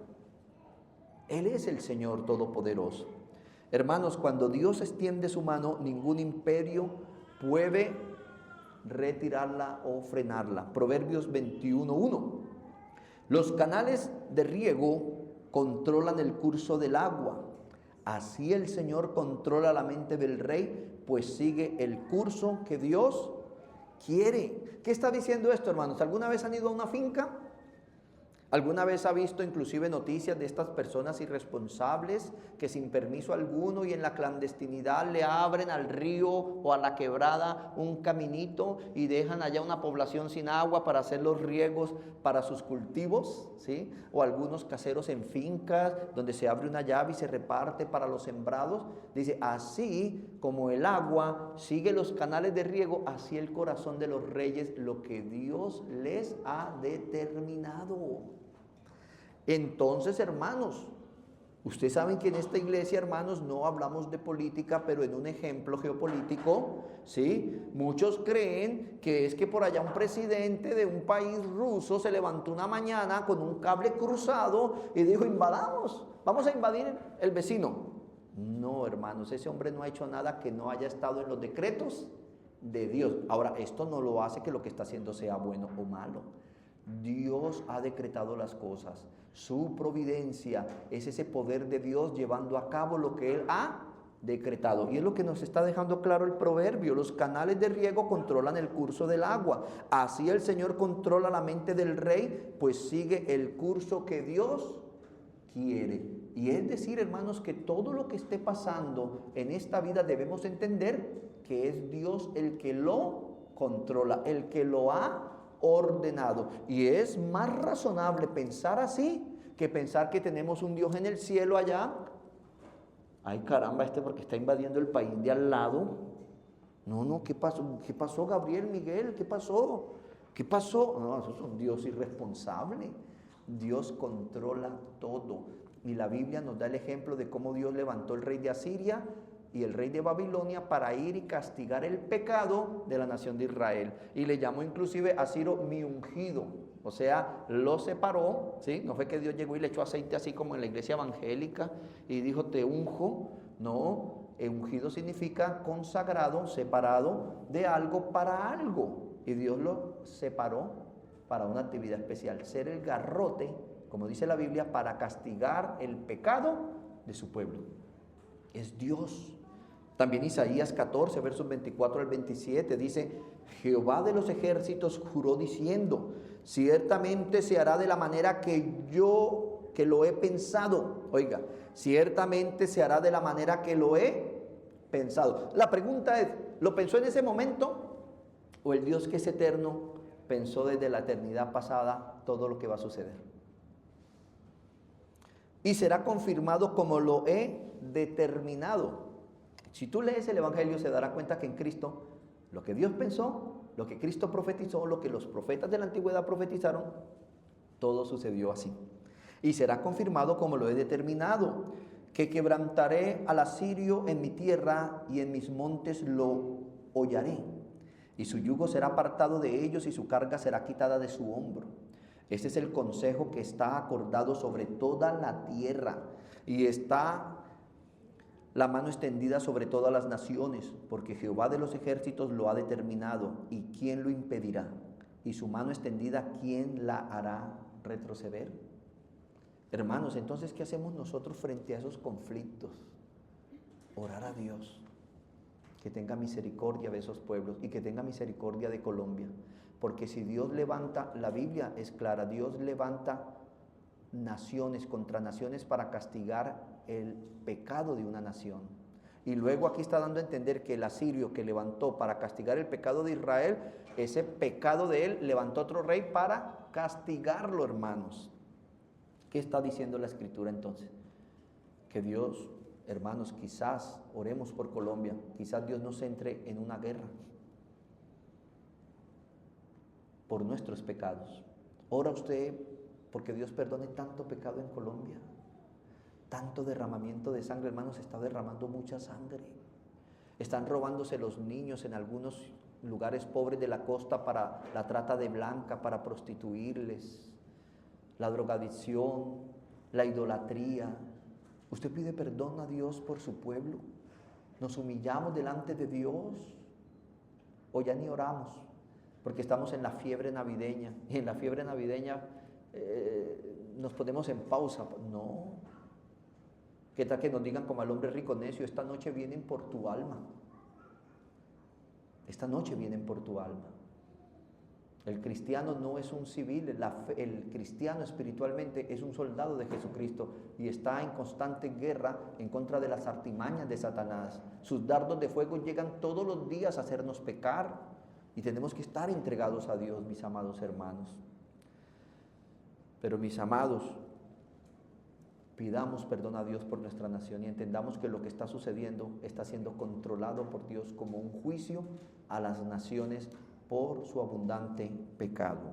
Él es el Señor Todopoderoso. Hermanos, cuando Dios extiende su mano, ningún imperio puede retirarla o frenarla. Proverbios 21:1. Los canales de riego controlan el curso del agua. Así el Señor controla la mente del rey, pues sigue el curso que Dios quiere. ¿Qué está diciendo esto, hermanos? ¿Alguna vez han ido a una finca? ¿Alguna vez ha visto inclusive noticias de estas personas irresponsables que sin permiso alguno y en la clandestinidad le abren al río o a la quebrada un caminito y dejan allá una población sin agua para hacer los riegos para sus cultivos? ¿Sí? O algunos caseros en fincas donde se abre una llave y se reparte para los sembrados. Dice, así como el agua sigue los canales de riego, así el corazón de los reyes, lo que Dios les ha determinado. Entonces, hermanos, ustedes saben que en esta iglesia, hermanos, no hablamos de política, pero en un ejemplo geopolítico, ¿sí? Muchos creen que es que por allá un presidente de un país ruso se levantó una mañana con un cable cruzado y dijo, invadamos, vamos a invadir el vecino. No, hermanos, ese hombre no ha hecho nada que no haya estado en los decretos de Dios. Ahora, esto no lo hace que lo que está haciendo sea bueno o malo. Dios ha decretado las cosas. Su providencia es ese poder de Dios llevando a cabo lo que Él ha decretado. Y es lo que nos está dejando claro el proverbio. Los canales de riego controlan el curso del agua. Así el Señor controla la mente del rey, pues sigue el curso que Dios quiere. Y es decir, hermanos, que todo lo que esté pasando en esta vida debemos entender que es Dios el que lo controla, el que lo ha ordenado. Y es más razonable pensar así que pensar que tenemos un Dios en el cielo allá. Ay, caramba, porque está invadiendo el país de al lado. No, ¿qué pasó? ¿Qué pasó, Gabriel, Miguel? ¿Qué pasó? ¿Qué pasó? No, eso es un Dios irresponsable. Dios controla todo. Y la Biblia nos da el ejemplo de cómo Dios levantó el rey de Asiria y el rey de Babilonia para ir y castigar el pecado de la nación de Israel. Y le llamó inclusive a Ciro mi ungido. O sea, lo separó, ¿sí? No fue que Dios llegó y le echó aceite así como en la iglesia evangélica y dijo te unjo. No, ungido significa consagrado, separado de algo para algo. Y Dios lo separó para una actividad especial, ser el garrote, como dice la Biblia, para castigar el pecado de su pueblo. Es Dios. También Isaías 14, versos 24 al 27 dice, Jehová de los ejércitos juró diciendo, ciertamente se hará de la manera que lo he pensado. Oiga, ciertamente se hará de la manera que lo he pensado. La pregunta es, ¿lo pensó en ese momento? ¿O el Dios que es eterno pensó desde la eternidad pasada todo lo que va a suceder? Y será confirmado como lo he determinado. Si tú lees el Evangelio se dará cuenta que en Cristo, lo que Dios pensó, lo que Cristo profetizó, lo que los profetas de la antigüedad profetizaron, todo sucedió así. Y será confirmado como lo he determinado, que quebrantaré al asirio en mi tierra y en mis montes lo hollaré. Y su yugo será apartado de ellos y su carga será quitada de su hombro. Este es el consejo que está acordado sobre toda la tierra y está la mano extendida sobre todas las naciones, porque Jehová de los ejércitos lo ha determinado, ¿y quién lo impedirá? Y su mano extendida, ¿quién la hará retroceder? Hermanos, entonces, ¿qué hacemos nosotros frente a esos conflictos? Orar a Dios, que tenga misericordia de esos pueblos y que tenga misericordia de Colombia, porque si Dios levanta, la Biblia es clara, Dios levanta naciones contra naciones para castigar el pecado de una nación. Y luego aquí está dando a entender que el asirio que levantó para castigar el pecado de Israel, ese pecado de él levantó otro rey para castigarlo, hermanos. ¿Qué está diciendo la Escritura entonces? Que Dios, hermanos, quizás oremos por Colombia, quizás Dios nos entre en una guerra por nuestros pecados. Ora usted porque Dios perdone tanto pecado en Colombia. Tanto derramamiento de sangre, hermanos, se está derramando mucha sangre. Están robándose los niños en algunos lugares pobres de la costa para la trata de blanca, para prostituirles, la drogadicción, la idolatría. Usted pide perdón a Dios por su pueblo. Nos humillamos delante de Dios o ya ni oramos, porque estamos en la fiebre navideña y en la fiebre navideña nos ponemos en pausa. No. ¿Qué tal que nos digan como al hombre rico necio, esta noche vienen por tu alma? Esta noche vienen por tu alma. El cristiano no es un civil, el cristiano espiritualmente es un soldado de Jesucristo y está en constante guerra en contra de las artimañas de Satanás. Sus dardos de fuego llegan todos los días a hacernos pecar y tenemos que estar entregados a Dios, mis amados hermanos. Pero mis amados, pidamos perdón a Dios por nuestra nación y entendamos que lo que está sucediendo está siendo controlado por Dios como un juicio a las naciones por su abundante pecado.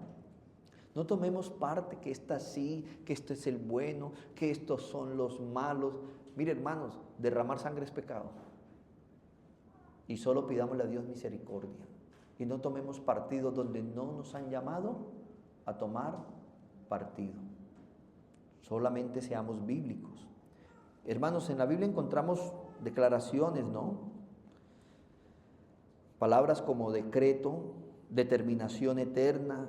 No tomemos parte que esta sí, que esto es el bueno, que estos son los malos. Mire, hermanos, derramar sangre es pecado. Y solo pidámosle a Dios misericordia. Y no tomemos partido donde no nos han llamado a tomar partido. Solamente seamos bíblicos. Hermanos, en la Biblia encontramos declaraciones, ¿no? Palabras como decreto, determinación eterna,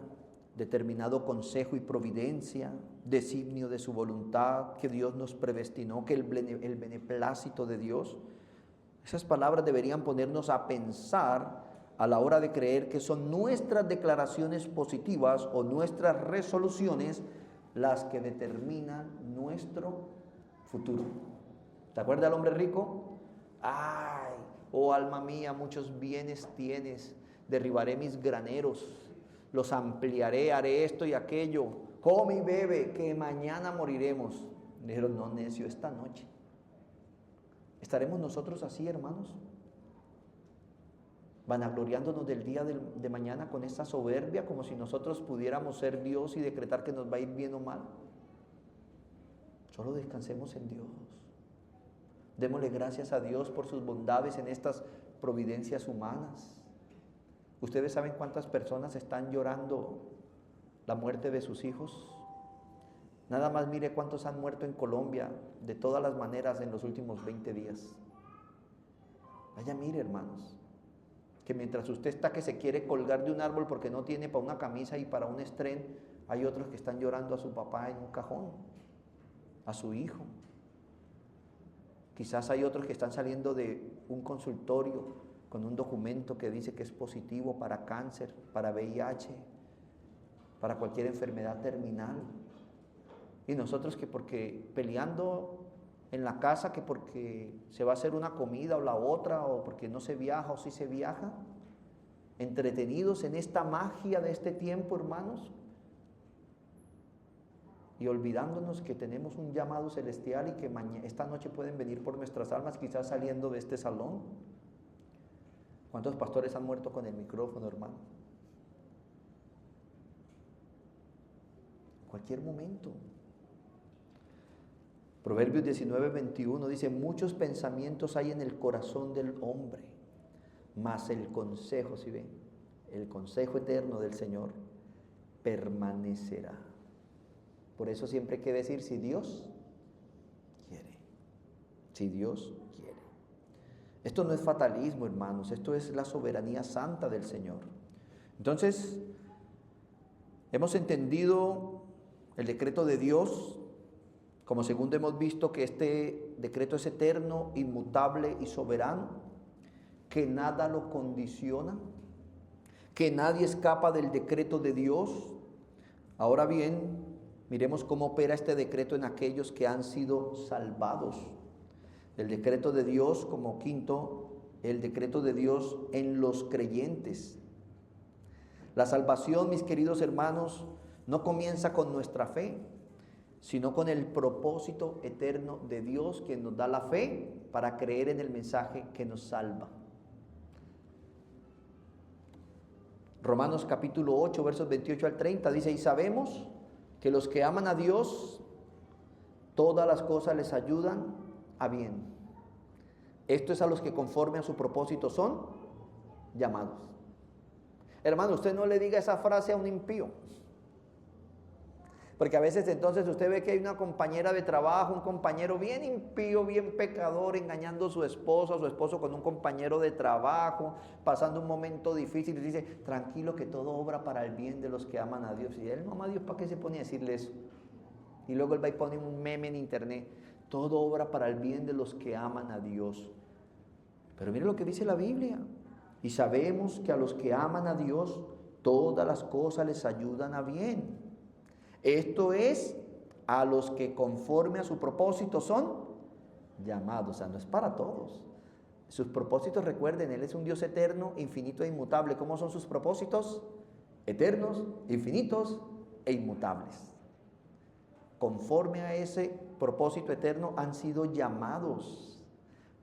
determinado consejo y providencia, designio de su voluntad, que Dios nos predestinó, que el beneplácito de Dios. Esas palabras deberían ponernos a pensar a la hora de creer que son nuestras declaraciones positivas o nuestras resoluciones las que determinan nuestro futuro. ¿Te acuerdas del hombre rico? Ay, oh alma mía, muchos bienes tienes, derribaré mis graneros, los ampliaré, haré esto y aquello, come y bebe, que mañana moriremos. Dijeron, no, necio, esta noche. ¿Estaremos nosotros así, hermanos? Vanagloriándonos del día de mañana con esa soberbia, como si nosotros pudiéramos ser Dios y decretar que nos va a ir bien o mal. Solo descansemos en Dios. Démosle gracias a Dios por sus bondades en estas providencias humanas. ¿Ustedes saben cuántas personas están llorando la muerte de sus hijos? Nada más mire cuántos han muerto en Colombia de todas las maneras en los últimos 20 días. Vaya, mire, hermanos, que mientras usted está que se quiere colgar de un árbol porque no tiene para una camisa y para un estreno, hay otros que están llorando a su papá en un cajón, a su hijo. Quizás hay otros que están saliendo de un consultorio con un documento que dice que es positivo para cáncer, para VIH, para cualquier enfermedad terminal. Y nosotros que porque peleando en la casa, que porque se va a hacer una comida o la otra, o porque no se viaja o sí se viaja, entretenidos en esta magia de este tiempo, hermanos, y olvidándonos que tenemos un llamado celestial y que esta noche pueden venir por nuestras almas, quizás saliendo de este salón. ¿Cuántos pastores han muerto con el micrófono, hermano? En cualquier momento. Proverbios 19:21 dice, muchos pensamientos hay en el corazón del hombre, mas el consejo, ¿sí ven? El consejo eterno del Señor permanecerá. Por eso siempre hay que decir, si Dios quiere, si Dios quiere. Esto no es fatalismo, hermanos, esto es la soberanía santa del Señor. Entonces, hemos entendido el decreto de Dios. Como segundo hemos visto que este decreto es eterno, inmutable y soberano, que nada lo condiciona, que nadie escapa del decreto de Dios. Ahora bien, Miremos cómo opera este decreto en aquellos que han sido salvados. El decreto de Dios, como quinto, el decreto de Dios en los creyentes. La salvación, mis queridos hermanos, no comienza con nuestra fe, sino con el propósito eterno de Dios, que nos da la fe para creer en el mensaje que nos salva. Romanos capítulo 8, versos 28 al 30 dice: y sabemos que los que aman a Dios, todas las cosas les ayudan a bien. Esto es a los que conforme a su propósito son llamados. Hermano, usted no le diga esa frase a un impío. Porque a veces entonces usted ve que hay una compañera de trabajo, un compañero bien impío, bien pecador, engañando a su esposo con un compañero de trabajo, pasando un momento difícil, y dice: tranquilo, que todo obra para el bien de los que aman a Dios. Y él no ama a Dios, ¿para qué se pone a decirle eso? Y luego él va y pone un meme en internet: todo obra para el bien de los que aman a Dios. Pero mire lo que dice la Biblia: y sabemos que a los que aman a Dios, todas las cosas les ayudan a bien. Esto es, a los que conforme a su propósito son llamados. O sea, no es para todos. Sus propósitos, recuerden, Él es un Dios eterno, infinito e inmutable. ¿Cómo son sus propósitos? Eternos, infinitos e inmutables. Conforme a ese propósito eterno han sido llamados,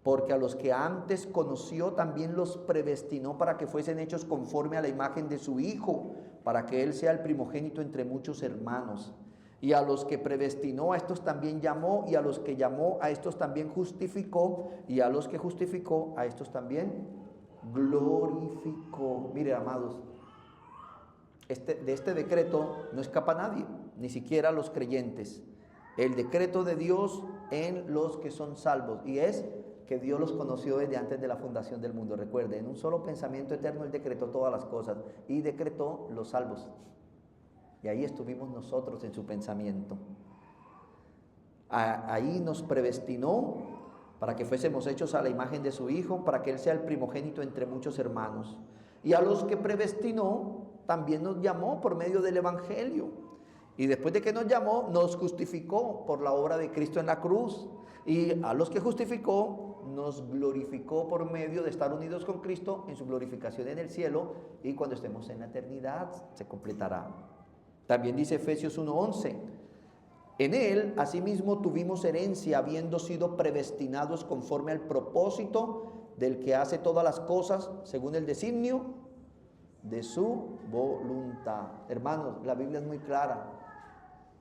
porque a los que antes conoció también los predestinó para que fuesen hechos conforme a la imagen de su Hijo, para que Él sea el primogénito entre muchos hermanos. Y a los que predestinó, a estos también llamó, y a los que llamó, a estos también justificó, y a los que justificó, a estos también glorificó. Mire, amados, de este decreto no escapa nadie, ni siquiera los creyentes. El decreto de Dios en los que son salvos, y es que Dios los conoció desde antes de la fundación del mundo. Recuerde, en un solo pensamiento eterno Él decretó todas las cosas y decretó los salvos. Y ahí estuvimos nosotros en su pensamiento. Ahí nos predestinó para que fuésemos hechos a la imagen de su Hijo, para que Él sea el primogénito entre muchos hermanos. Y a los que predestinó, también nos llamó por medio del Evangelio. Y después de que nos llamó, nos justificó por la obra de Cristo en la cruz. Y a los que justificó, nos glorificó por medio de estar unidos con Cristo en su glorificación en el cielo, y cuando estemos en la eternidad se completará. También dice Efesios 1:11: en Él asimismo tuvimos herencia, habiendo sido predestinados conforme al propósito del que hace todas las cosas según el designio de su voluntad. Hermanos, la Biblia es muy clara.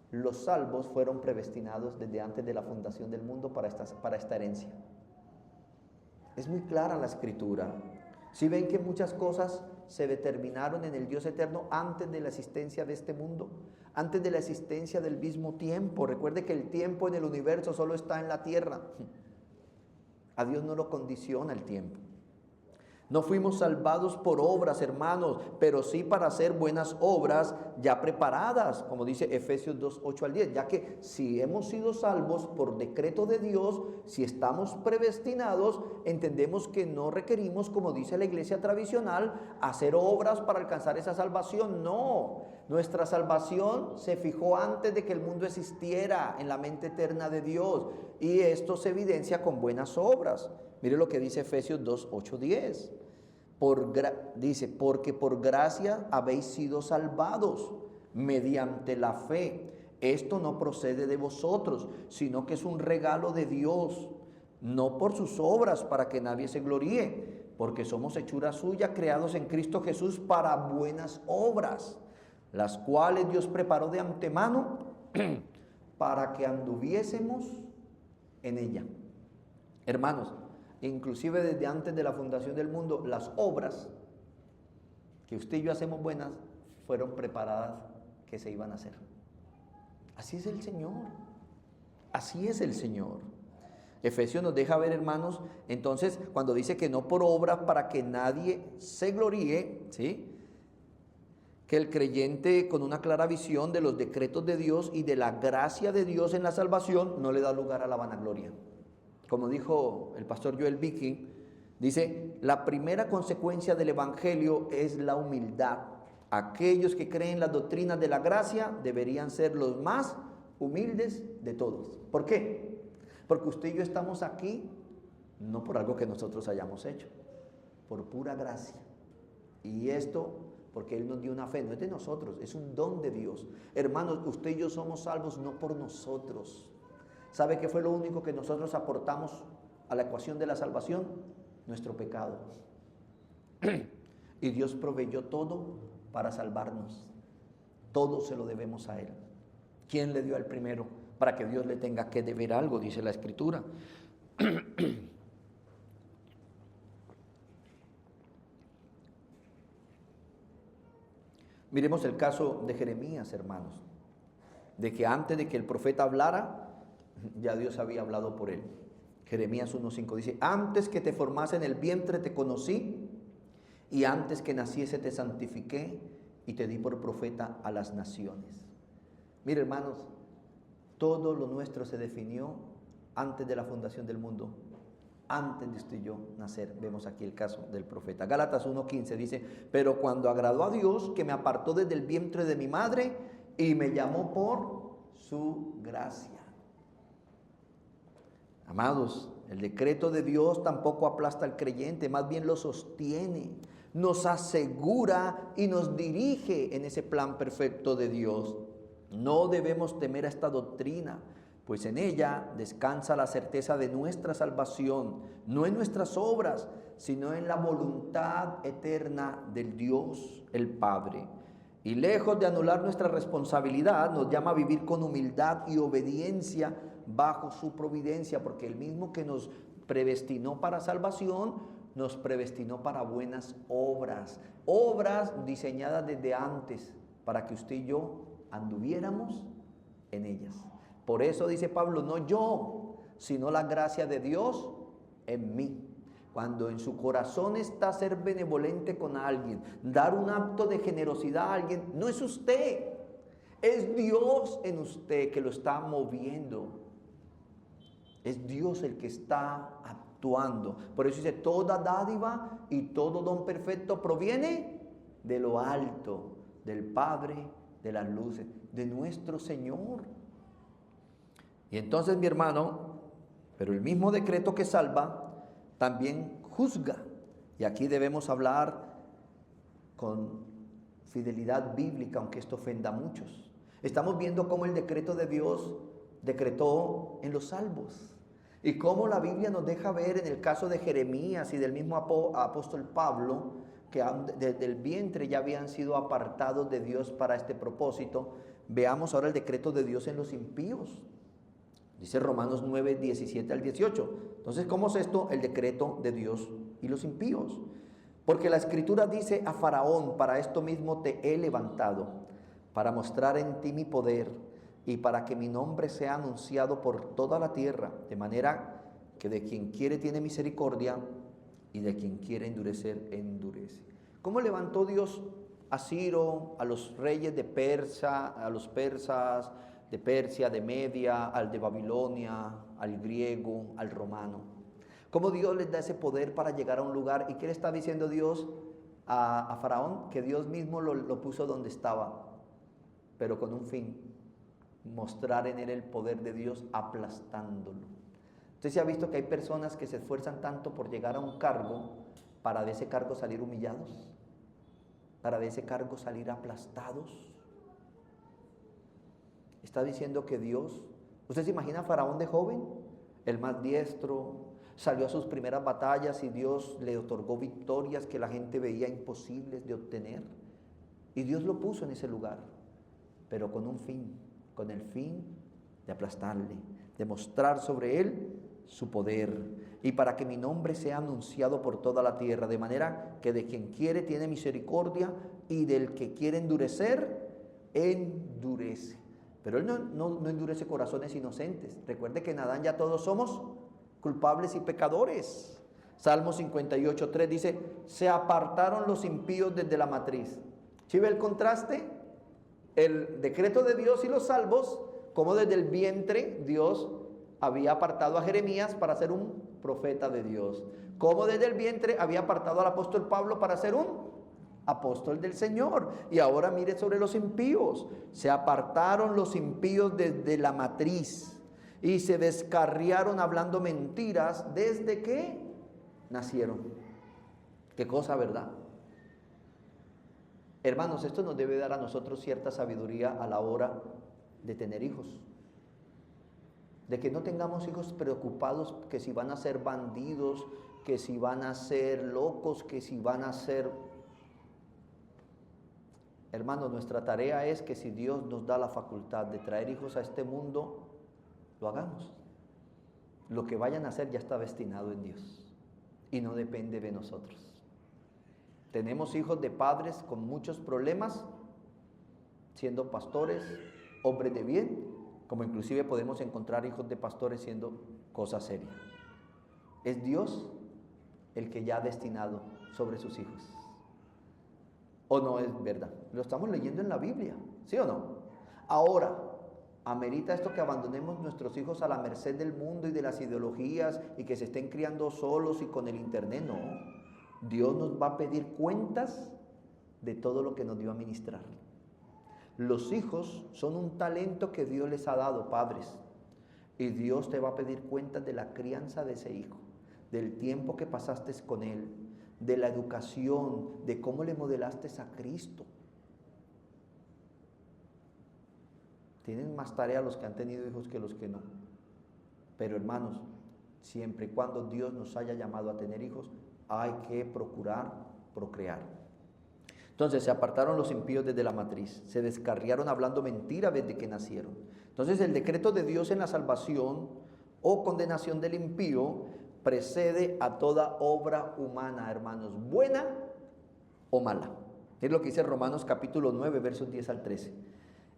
Los salvos fueron predestinados desde antes de la fundación del mundo para esta herencia. Es muy clara la Escritura. Si ven que muchas cosas se determinaron en el Dios eterno antes de la existencia de este mundo, antes de la existencia del mismo tiempo. Recuerde que el tiempo en el universo solo está en la tierra. A Dios no lo condiciona el tiempo. No fuimos salvados por obras, hermanos, pero sí para hacer buenas obras ya preparadas, como dice Efesios 2:8 al 10, ya que si hemos sido salvos por decreto de Dios, si estamos predestinados, entendemos que no requerimos, como dice la iglesia tradicional, hacer obras para alcanzar esa salvación. No, nuestra salvación se fijó antes de que el mundo existiera en la mente eterna de Dios, y esto se evidencia con buenas obras. Mire lo que dice Efesios 2:8-10. Dice: porque por gracia habéis sido salvados mediante la fe. Esto no procede de vosotros, sino que es un regalo de Dios, no por sus obras, para que nadie se gloríe, porque somos hechura suya, creados en Cristo Jesús para buenas obras, las cuales Dios preparó de antemano para que anduviésemos en ella. Hermanos, inclusive desde antes de la fundación del mundo, las obras que usted y yo hacemos buenas fueron preparadas que se iban a hacer. Así es el Señor. Así es el Señor. Efesios nos deja ver, hermanos, entonces, cuando dice que no por obras para que nadie se gloríe, ¿sí?, que el creyente con una clara visión de los decretos de Dios y de la gracia de Dios en la salvación no le da lugar a la vanagloria. Como dijo el pastor Joel Vicky, dice: la primera consecuencia del Evangelio es la humildad. Aquellos que creen las doctrinas de la gracia deberían ser los más humildes de todos. ¿Por qué? Porque usted y yo estamos aquí no por algo que nosotros hayamos hecho, por pura gracia. Y esto porque Él nos dio una fe, no es de nosotros, es un don de Dios. Hermanos, usted y yo somos salvos no por nosotros. ¿Sabe qué fue lo único que nosotros aportamos a la ecuación de la salvación? Nuestro pecado. Y Dios proveyó todo para salvarnos. Todo se lo debemos a Él. ¿Quién le dio al primero? Para que Dios le tenga que deber algo, dice la Escritura. Miremos el caso de Jeremías, hermanos, de que antes de que el profeta hablara, ya Dios había hablado por él. Jeremías 1:5 dice: antes que te formase en el vientre te conocí, y antes que naciese te santifiqué y te di por profeta a las naciones. Mire, hermanos, todo lo nuestro se definió antes de la fundación del mundo, antes de usted y yo nacer. Vemos aquí el caso del profeta. Gálatas 1:15 dice: pero cuando agradó a Dios, que me apartó desde el vientre de mi madre y me llamó por su gracia. Amados, el decreto de Dios tampoco aplasta al creyente, más bien lo sostiene, nos asegura y nos dirige en ese plan perfecto de Dios. No debemos temer a esta doctrina, pues en ella descansa la certeza de nuestra salvación, no en nuestras obras, sino en la voluntad eterna del Dios, el Padre. Y lejos de anular nuestra responsabilidad, nos llama a vivir con humildad y obediencia bajo su providencia, porque el mismo que nos predestinó para salvación, nos predestinó para buenas obras, obras diseñadas desde antes, para que usted y yo anduviéramos en ellas. Por eso dice Pablo: no yo, sino la gracia de Dios en mí. Cuando en su corazón está ser benevolente con alguien, dar un acto de generosidad a alguien, no es usted, es Dios en usted que lo está moviendo. Es Dios el que está actuando. Por eso dice: toda dádiva y todo don perfecto proviene de lo alto, del Padre de las luces, de nuestro Señor. Y entonces, mi hermano, pero el mismo decreto que salva también juzga. Y aquí debemos hablar con fidelidad bíblica, aunque esto ofenda a muchos. Estamos viendo cómo el decreto de Dios decretó en los salvos. Y cómo la Biblia nos deja ver en el caso de Jeremías y del mismo apóstol Pablo, que desde el vientre ya habían sido apartados de Dios para este propósito. Veamos ahora el decreto de Dios en los impíos. Dice Romanos 9, 17 al 18. Entonces, ¿cómo es esto? El decreto de Dios y los impíos. Porque la Escritura dice a Faraón: para esto mismo te he levantado, para mostrar en ti mi poder y para que mi nombre sea anunciado por toda la tierra, de manera que de quien quiere tiene misericordia y de quien quiere endurecer, endurece. ¿Cómo levantó Dios a Ciro, a los reyes de Persia, a los persas, de Persia, de Media, al de Babilonia, al griego, al romano? ¿Cómo Dios les da ese poder para llegar a un lugar? ¿Y qué le está diciendo Dios a Faraón? Que Dios mismo lo puso donde estaba, pero con un fin: mostrar en él el poder de Dios, aplastándolo. Usted se ha visto que hay personas que se esfuerzan tanto por llegar a un cargo, para de ese cargo salir humillados, para de ese cargo salir aplastados. Está diciendo que Dios, ¿usted se imagina a Faraón de joven? El más diestro, salió a sus primeras batallas y Dios le otorgó victorias que la gente veía imposibles de obtener. Y Dios lo puso en ese lugar, pero con un fin, con el fin de aplastarle, de mostrar sobre él su poder, y para que mi nombre sea anunciado por toda la tierra, de manera que de quien quiere tiene misericordia y del que quiere endurecer, endurece. Pero él no endurece corazones inocentes. Recuerde que en Adán ya todos somos culpables y pecadores. Salmo 58:3 dice: se apartaron los impíos desde la matriz. ¿Sí ve el contraste? El decreto de Dios y los salvos, como desde el vientre Dios había apartado a Jeremías para ser un profeta de Dios, como desde el vientre había apartado al apóstol Pablo para ser un apóstol del Señor. Y ahora mire sobre los impíos. Se apartaron los impíos desde la matriz y se descarriaron hablando mentiras desde que nacieron. Qué cosa, ¿verdad? Hermanos, esto nos debe dar a nosotros cierta sabiduría a la hora de tener hijos. De que no tengamos hijos preocupados que si van a ser bandidos, que si van a ser locos, que si van a ser... Hermanos, nuestra tarea es que si Dios nos da la facultad de traer hijos a este mundo, lo hagamos. Lo que vayan a hacer ya está destinado en Dios y no depende de nosotros. Tenemos hijos de padres con muchos problemas, siendo pastores, hombres de bien, como inclusive podemos encontrar hijos de pastores siendo cosa seria. Es Dios el que ya ha destinado sobre sus hijos. ¿O no es verdad? Lo estamos leyendo en la Biblia, ¿sí o no? Ahora, ¿amerita esto que abandonemos nuestros hijos a la merced del mundo y de las ideologías y que se estén criando solos y con el internet? No. Dios nos va a pedir cuentas de todo lo que nos dio a ministrar. Los hijos son un talento que Dios les ha dado, padres, y Dios te va a pedir cuentas de la crianza de ese hijo, del tiempo que pasaste con él, de la educación, de cómo le modelaste a Cristo. Tienen más tarea los que han tenido hijos que los que no. Pero hermanos, siempre y cuando Dios nos haya llamado a tener hijos, hay que procurar procrear. Entonces se apartaron los impíos desde la matriz, se descarriaron hablando mentira desde que nacieron. Entonces el decreto de Dios en la salvación o condenación del impío precede a toda obra humana, hermanos, buena o mala. Es lo que dice Romanos capítulo 9, versos 10 al 13.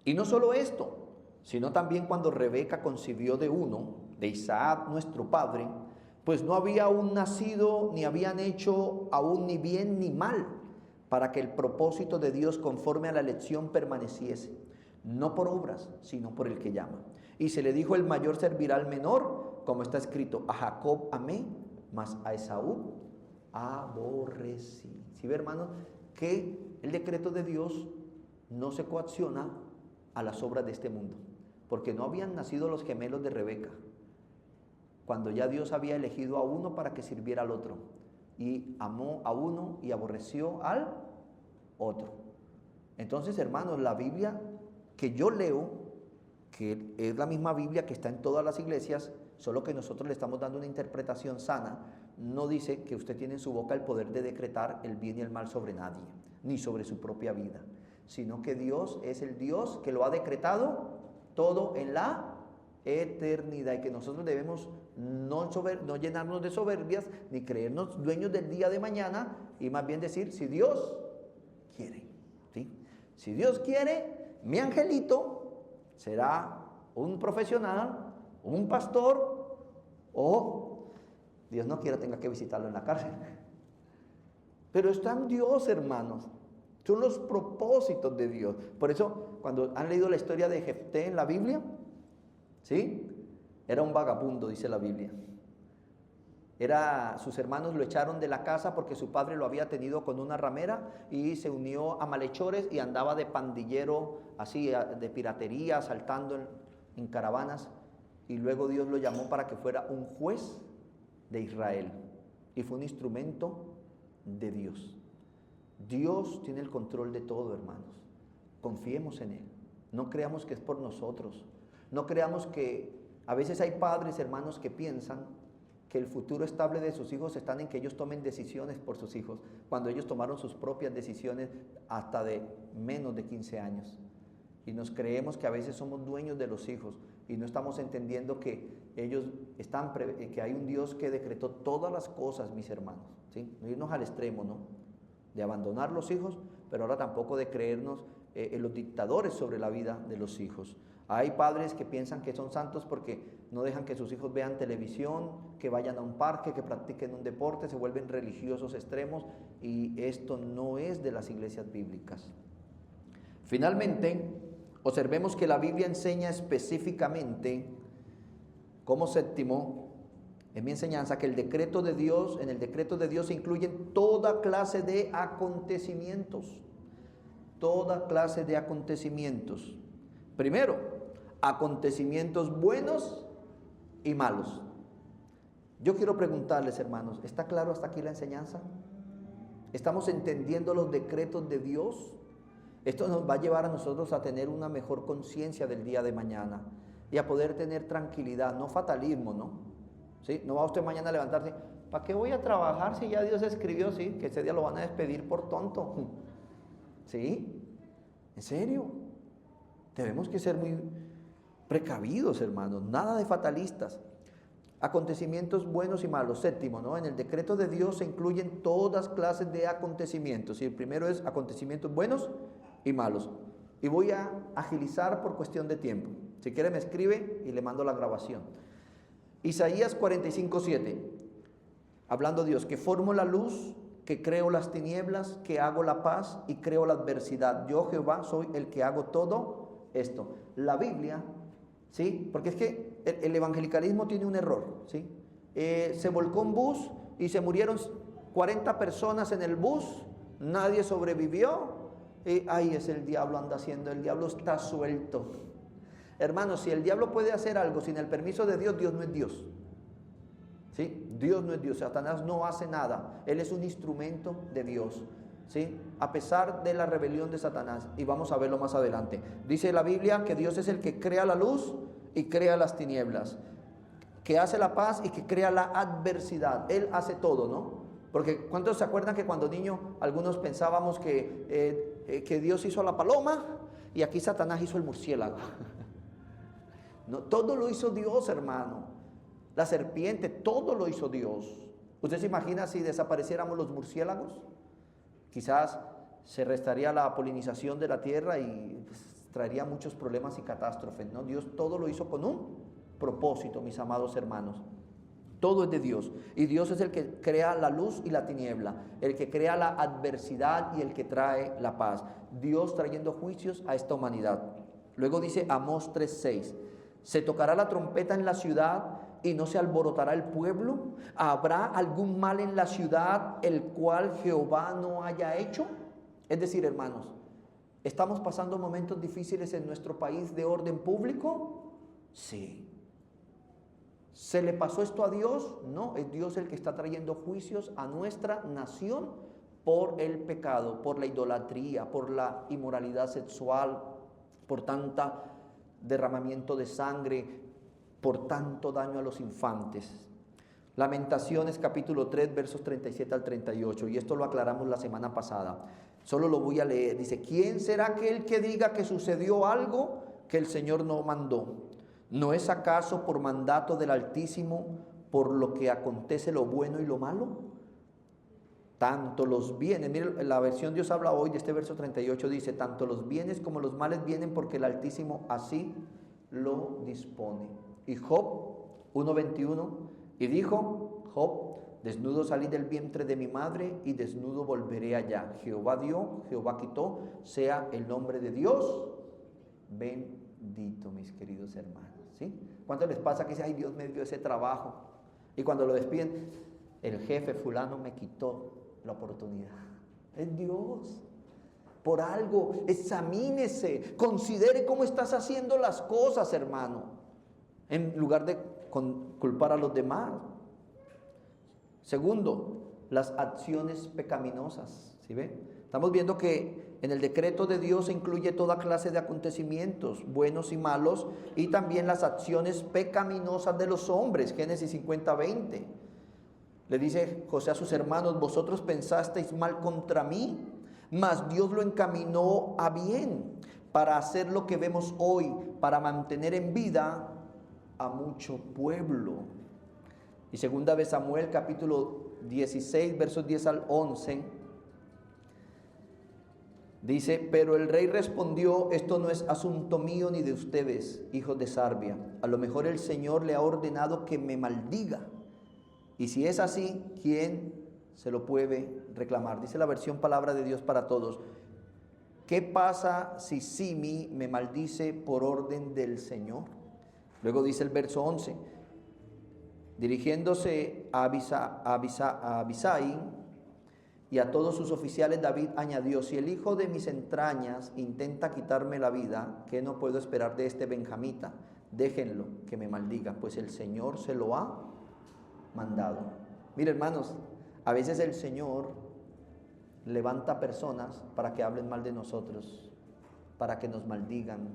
Y no solo esto, sino también cuando Rebeca concibió de uno, de Isaac nuestro padre, pues no había aún nacido, ni habían hecho aún ni bien ni mal, para que el propósito de Dios conforme a la elección permaneciese, no por obras, sino por el que llama. Y se le dijo: el mayor servirá al menor, como está escrito: a Jacob amé, mas a Esaú aborrecí. ¿Sí ve, hermanos? Que el decreto de Dios no se coacciona a las obras de este mundo, porque no habían nacido los gemelos de Rebeca, cuando ya Dios había elegido a uno para que sirviera al otro, y amó a uno y aborreció al otro. Entonces, hermanos, la Biblia que yo leo, que es la misma Biblia que está en todas las iglesias, solo que nosotros le estamos dando una interpretación sana, no dice que usted tiene en su boca el poder de decretar el bien y el mal sobre nadie, ni sobre su propia vida, sino que Dios es el Dios que lo ha decretado todo en la eternidad, y que nosotros debemos no llenarnos de soberbias ni creernos dueños del día de mañana, y más bien decir: si Dios quiere, ¿sí? Si Dios quiere, mi angelito será un profesional, un pastor, o Dios no quiera tenga que visitarlo en la cárcel. Pero está en Dios, hermanos. Son los propósitos de Dios. Por eso, cuando han leído la historia de Jefté en la Biblia, ¿sí? Era un vagabundo, dice la Biblia. Sus hermanos lo echaron de la casa porque su padre lo había tenido con una ramera, y se unió a malhechores y andaba de pandillero, así, de piratería, saltando en caravanas. Y luego Dios lo llamó para que fuera un juez de Israel, y fue un instrumento de Dios. Dios tiene el control de todo, hermanos. Confiemos en Él. No creamos que es por nosotros. No creamos que... A veces hay padres, hermanos, que piensan que el futuro estable de sus hijos está en que ellos tomen decisiones por sus hijos, cuando ellos tomaron sus propias decisiones hasta de menos de 15 años. Y nos creemos que a veces somos dueños de los hijos, y no estamos entendiendo que que hay un Dios que decretó todas las cosas, mis hermanos, ¿sí? No irnos al extremo, ¿no?, de abandonar los hijos, pero ahora tampoco de creernos en los dictadores sobre la vida de los hijos. Hay padres que piensan que son santos porque no dejan que sus hijos vean televisión, que vayan a un parque, que practiquen un deporte, se vuelven religiosos extremos, y esto no es de las iglesias bíblicas. Finalmente, observemos que la Biblia enseña específicamente, como séptimo, en mi enseñanza, que el decreto de Dios, en el decreto de Dios se incluyen toda clase de acontecimientos. Toda clase de acontecimientos. Primero, acontecimientos buenos y malos. Yo quiero preguntarles, hermanos, ¿está claro hasta aquí la enseñanza? ¿Estamos entendiendo los decretos de Dios? Esto nos va a llevar a nosotros a tener una mejor conciencia del día de mañana y a poder tener tranquilidad, no fatalismo, ¿no? ¿Sí? No va usted mañana a levantarse, ¿para qué voy a trabajar si ya Dios escribió, sí, que ese día lo van a despedir por tonto? ¿Sí? ¿En serio? Tenemos que ser muy precavidos, hermanos, nada de fatalistas. Acontecimientos buenos y malos. Séptimo, ¿no? En el decreto de Dios se incluyen todas clases de acontecimientos. Y el primero es acontecimientos buenos y malos. Y voy a agilizar por cuestión de tiempo. Si quiere me escribe y le mando la grabación. Isaías 45:7. Hablando Dios, que formo la luz, que creo las tinieblas, que hago la paz y creo la adversidad. Yo, Jehová, soy el que hago todo esto. La Biblia, ¿sí? Porque es que el evangelicalismo tiene un error, ¿sí? Se volcó un bus y se murieron 40 personas en el bus, nadie sobrevivió. Ay, es el diablo anda haciendo, el diablo está suelto. Hermanos, si el diablo puede hacer algo sin el permiso de Dios, Dios no es Dios. ¿Sí? Dios no es Dios, Satanás no hace nada, él es un instrumento de Dios. ¿Sí? A pesar de la rebelión de Satanás, y vamos a verlo más adelante. Dice la Biblia que Dios es el que crea la luz y crea las tinieblas, que hace la paz y que crea la adversidad. Él hace todo, ¿no? Porque ¿cuántos se acuerdan que cuando niños algunos pensábamos que Dios hizo la paloma y aquí Satanás hizo el murciélago? No, todo lo hizo Dios, hermano. La serpiente, todo lo hizo Dios. ¿Usted se imagina si desapareciéramos los murciélagos? Quizás se restaría la polinización de la tierra y pues, traería muchos problemas y catástrofes, ¿no? Dios todo lo hizo con un propósito, mis amados hermanos. Todo es de Dios. Y Dios es el que crea la luz y la tiniebla, el que crea la adversidad y el que trae la paz. Dios trayendo juicios a esta humanidad. Luego dice Amós 3:6. Se tocará la trompeta en la ciudad y no se alborotará el pueblo. ¿Habrá algún mal en la ciudad el cual Jehová no haya hecho? Es decir, hermanos, ¿estamos pasando momentos difíciles en nuestro país de orden público? Sí. ¿Se le pasó esto a Dios? No, es Dios el que está trayendo juicios a nuestra nación por el pecado, por la idolatría, por la inmoralidad sexual, por tanta derramamiento de sangre, por tanto daño a los infantes. Lamentaciones capítulo 3 versos 37 al 38, y esto lo aclaramos la semana pasada, solo lo voy a leer. Dice: ¿quién será aquel que diga que sucedió algo que el Señor no mandó? ¿No es acaso por mandato del Altísimo por lo que acontece lo bueno y lo malo? Tanto los bienes, miren, la versión Dios habla hoy de este verso 38 dice: tanto los bienes como los males vienen porque el Altísimo así lo dispone. Y Job 1:21, y dijo Job: desnudo salí del vientre de mi madre y desnudo volveré allá. Jehová dio, Jehová quitó, sea el nombre de Dios bendito, mis queridos hermanos. ¿Sí? ¿Cuánto les pasa que dice: ay, Dios me dio ese trabajo? Y cuando lo despiden, el jefe fulano me quitó la oportunidad. Es Dios. Por algo, examínese, considere cómo estás haciendo las cosas, hermano, en lugar de culpar a los demás. Segundo, las acciones pecaminosas. ¿Sí ve? Estamos viendo que en el decreto de Dios se incluye toda clase de acontecimientos, buenos y malos, y también las acciones pecaminosas de los hombres. Génesis 50:20. Le dice José a sus hermanos: vosotros pensasteis mal contra mí, mas Dios lo encaminó a bien, para hacer lo que vemos hoy, para mantener en vida a mucho pueblo. Y segunda de Samuel capítulo 16 versos 10 al 11 dice: pero el rey respondió: esto no es asunto mío ni de ustedes, hijos de Sarbia. A lo mejor el Señor le ha ordenado que me maldiga, y si es así, ¿quién se lo puede reclamar? Dice la versión Palabra de Dios para Todos: ¿qué pasa si Simi me maldice por orden del Señor? Luego dice el verso 11: Dirigiéndose a Abisai y a todos sus oficiales, David añadió: si el hijo de mis entrañas intenta quitarme la vida, ¿qué no puedo esperar de este benjamita? Déjenlo que me maldiga, pues el Señor se lo ha mandado. Mire, hermanos, a veces el Señor levanta personas para que hablen mal de nosotros, para que nos maldigan,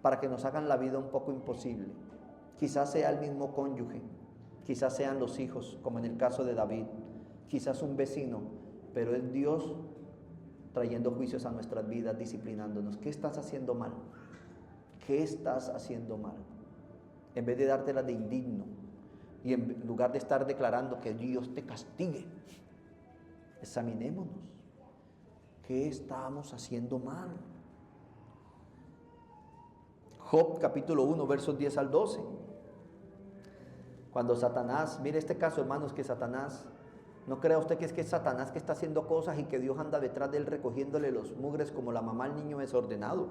para que nos hagan la vida un poco imposible. Quizás sea el mismo cónyuge, quizás sean los hijos, como en el caso de David, quizás un vecino, pero es Dios trayendo juicios a nuestras vidas, disciplinándonos. ¿Qué estás haciendo mal? ¿Qué estás haciendo mal? En vez de dártela de indigno y en lugar de estar declarando que Dios te castigue, examinémonos. ¿Qué estamos haciendo mal? Job capítulo 1, versos 10 al 12. Cuando Satanás, mire este caso, hermanos, que Satanás, no crea usted que es Satanás que está haciendo cosas y que Dios anda detrás de él recogiéndole los mugres como la mamá al niño desordenado.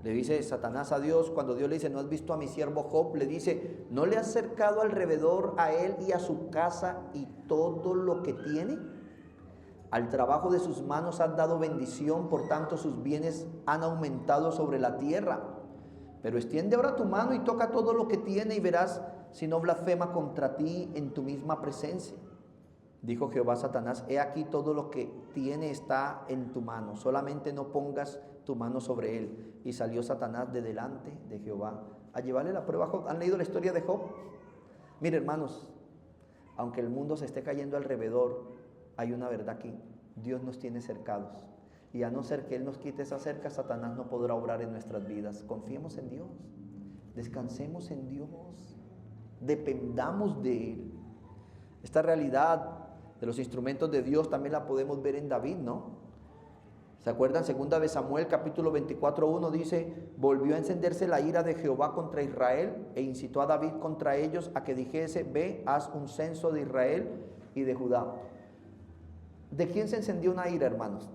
Le dice Satanás a Dios, cuando Dios le dice: ¿no has visto a mi siervo Job? Le dice: ¿no le has cercado alrededor a él y a su casa y todo lo que tiene? Al trabajo de sus manos has dado bendición, por tanto sus bienes han aumentado sobre la tierra. Pero extiende ahora tu mano y toca todo lo que tiene y verás si no blasfema contra ti en tu misma presencia. Dijo Jehová a Satanás: he aquí todo lo que tiene está en tu mano, solamente no pongas tu mano sobre él. Y salió Satanás de delante de Jehová a llevarle la prueba a Job. ¿Han leído la historia de Job? Mire, hermanos, aunque el mundo se esté cayendo alrededor, hay una verdad aquí: Dios nos tiene cercados, y a no ser que Él nos quite esa cerca, Satanás no podrá obrar en nuestras vidas. Confiemos en Dios, descansemos en Dios, dependamos de Él. Esta realidad de los instrumentos de Dios también la podemos ver en David, ¿no? ¿Se acuerdan? Segunda de Samuel capítulo 24:1 dice: volvió a encenderse la ira de Jehová contra Israel e incitó a David contra ellos a que dijese: ve, haz un censo de Israel y de Judá. ¿De quién se encendió una ira, hermanos?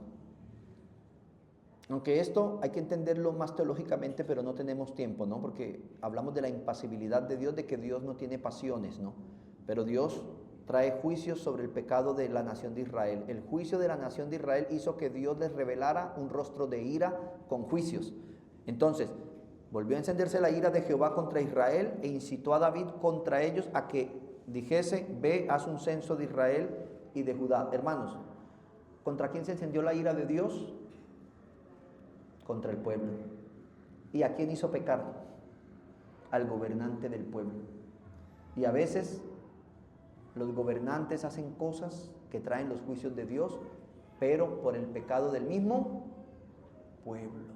Aunque esto hay que entenderlo más teológicamente, pero no tenemos tiempo, ¿no? Porque hablamos de la impasibilidad de Dios, de que Dios no tiene pasiones, ¿no? Pero Dios trae juicios sobre el pecado de la nación de Israel. El juicio de la nación de Israel hizo que Dios les revelara un rostro de ira con juicios. Entonces, volvió a encenderse la ira de Jehová contra Israel e incitó a David contra ellos a que dijese: ve, haz un censo de Israel y de Judá. Hermanos, ¿contra quién se encendió la ira de Dios? Contra el pueblo. ¿Y a quién hizo pecar? Al gobernante del pueblo. Y a veces los gobernantes hacen cosas que traen los juicios de Dios, pero por el pecado del mismo pueblo.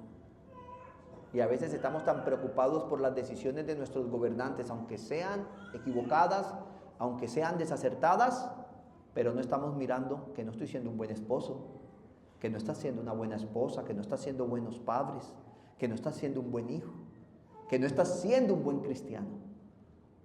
Y a veces estamos tan preocupados por las decisiones de nuestros gobernantes, aunque sean equivocadas, aunque sean desacertadas, pero no estamos mirando que no estoy siendo un buen esposo, que no está siendo una buena esposa, que no está siendo buenos padres, que no está siendo un buen hijo, que no está siendo un buen cristiano.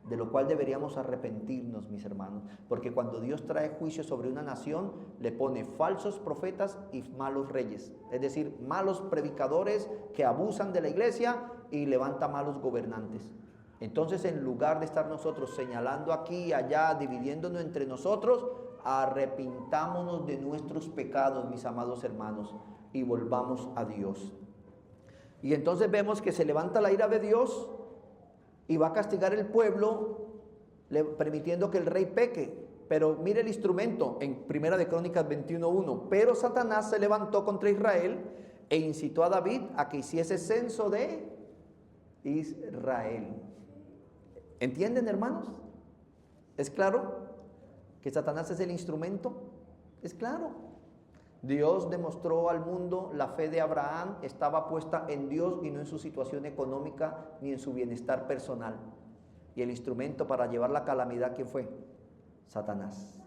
De lo cual deberíamos arrepentirnos, mis hermanos, porque cuando Dios trae juicio sobre una nación, le pone falsos profetas y malos reyes, es decir, malos predicadores que abusan de la iglesia y levanta malos gobernantes. Entonces, en lugar de estar nosotros señalando aquí y allá, dividiéndonos entre nosotros, arrepintámonos de nuestros pecados, mis amados hermanos, y volvamos a Dios. Y entonces vemos que se levanta la ira de Dios y va a castigar el pueblo, permitiendo que el rey peque. Pero mire el instrumento en Primera de Crónicas 21:1. Pero Satanás se levantó contra Israel e incitó a David a que hiciese censo de Israel. ¿Entienden, hermanos? ¿Es claro que Satanás es el instrumento? Es claro. Dios demostró al mundo la fe de Abraham estaba puesta en Dios y no en su situación económica ni en su bienestar personal. Y el instrumento para llevar la calamidad, ¿quién fue? Satanás.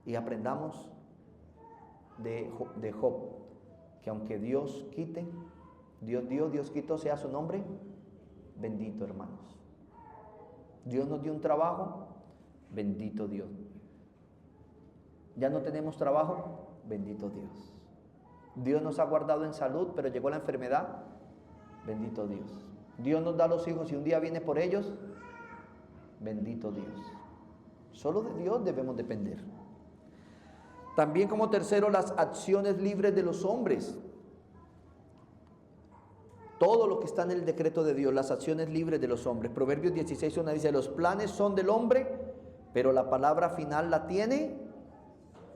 Y aprendamos de Job, que aunque Dios quite, Dios dio, Dios quitó, sea su nombre bendito, hermanos. Dios nos dio un trabajo, bendito Dios. Ya no tenemos trabajo, bendito Dios. Dios nos ha guardado en salud, pero llegó la enfermedad, bendito Dios. Dios nos da los hijos y un día viene por ellos, Bendito Dios. Solo de Dios debemos depender. También como tercero, las acciones libres de los hombres. Todo lo que está en el decreto de Dios, las acciones libres de los hombres. Proverbios 16:1 dice, los planes son del hombre, pero la palabra final la tiene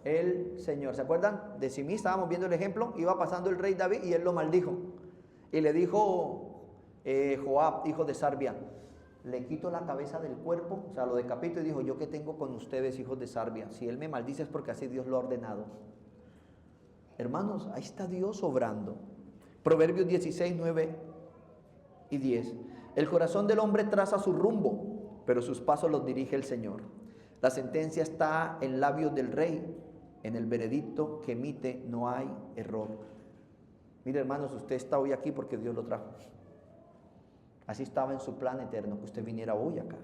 el Señor. ¿Se acuerdan? De Simí estábamos viendo el ejemplo. Iba pasando el rey David y él lo maldijo. Y le dijo Joab, hijo de Sarbia, le quito la cabeza del cuerpo, o sea, lo decapito, y dijo, ¿yo qué tengo con ustedes, hijos de Sarbia? Si él me maldice es porque así Dios lo ha ordenado. Hermanos, ahí está Dios obrando. Proverbios 16:9 y 10. El corazón del hombre traza su rumbo, pero sus pasos los dirige el Señor. La sentencia está en labios del rey, en el veredicto que emite no hay error. Mire, hermanos, usted está hoy aquí porque Dios lo trajo. Así estaba en su plan eterno que usted viniera hoy acá.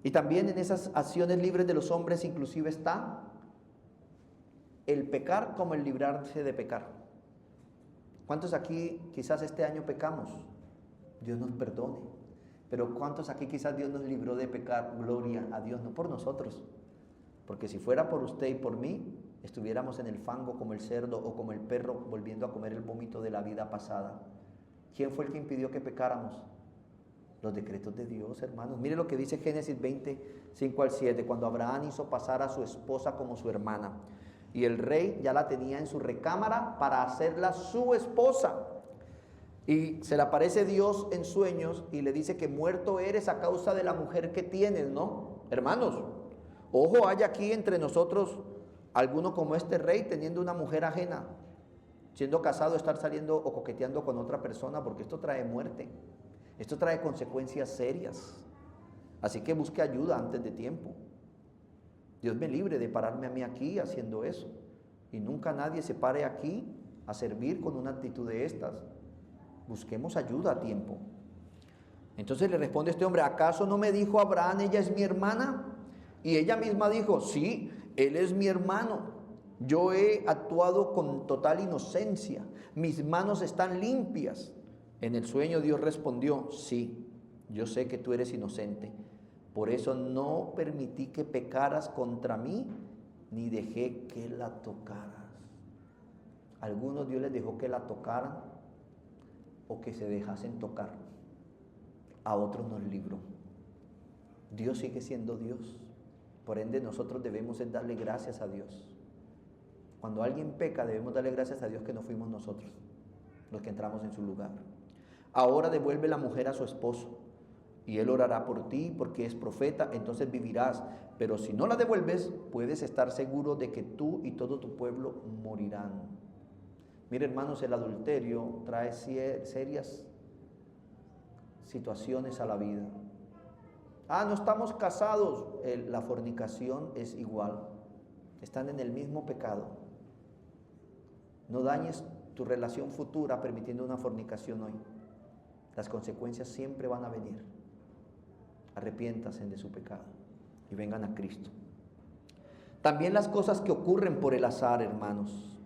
Y también en esas acciones libres de los hombres inclusive está el pecar como el librarse de pecar. ¿Cuántos aquí quizás este año pecamos? Dios nos perdone. Pero ¿cuántos aquí quizás Dios nos libró de pecar? Gloria a Dios, no por nosotros. Porque si fuera por usted y por mí, estuviéramos en el fango como el cerdo o como el perro volviendo a comer el vómito de la vida pasada. ¿Quién fue el que impidió que pecáramos? Los decretos de Dios, hermanos. Mire lo que dice Génesis 20:5-7, cuando Abraham hizo pasar a su esposa como su hermana. Y el rey ya la tenía en su recámara para hacerla su esposa. Y se le aparece Dios en sueños y le dice que muerto eres a causa de la mujer que tienes, ¿no? Hermanos, ojo, hay aquí entre nosotros alguno como este rey teniendo una mujer ajena, siendo casado, estar saliendo o coqueteando con otra persona, porque esto trae muerte, esto trae consecuencias serias. Así que busque ayuda antes de tiempo. Dios me libre de pararme a mí aquí haciendo eso. Y nunca nadie se pare aquí a servir con una actitud de estas. Busquemos ayuda a tiempo. Entonces le responde este hombre, ¿acaso no me dijo Abraham, ella es mi hermana? Y ella misma dijo, sí, él es mi hermano. Yo he actuado con total inocencia. Mis manos están limpias. En el sueño Dios respondió, sí, yo sé que tú eres inocente. Por eso no permití que pecaras contra mí, ni dejé que la tocaras. Algunos Dios les dejó que la tocaran o que se dejasen tocar. A otros nos libró. Dios sigue siendo Dios. Por ende, nosotros debemos darle gracias a Dios. Cuando alguien peca, debemos darle gracias a Dios que no fuimos nosotros los que entramos en su lugar. Ahora devuelve la mujer a su esposo, y él orará por ti porque es profeta, entonces vivirás. Pero si no la devuelves, puedes estar seguro de que tú y todo tu pueblo morirán. Mire, hermanos, el adulterio trae serias situaciones a la vida. No estamos casados. La fornicación es igual. Están en el mismo pecado. No dañes tu relación futura permitiendo una fornicación hoy. Las consecuencias siempre van a venir. Arrepiéntanse de su pecado y vengan a Cristo. También las cosas que ocurren por el azar, hermanos.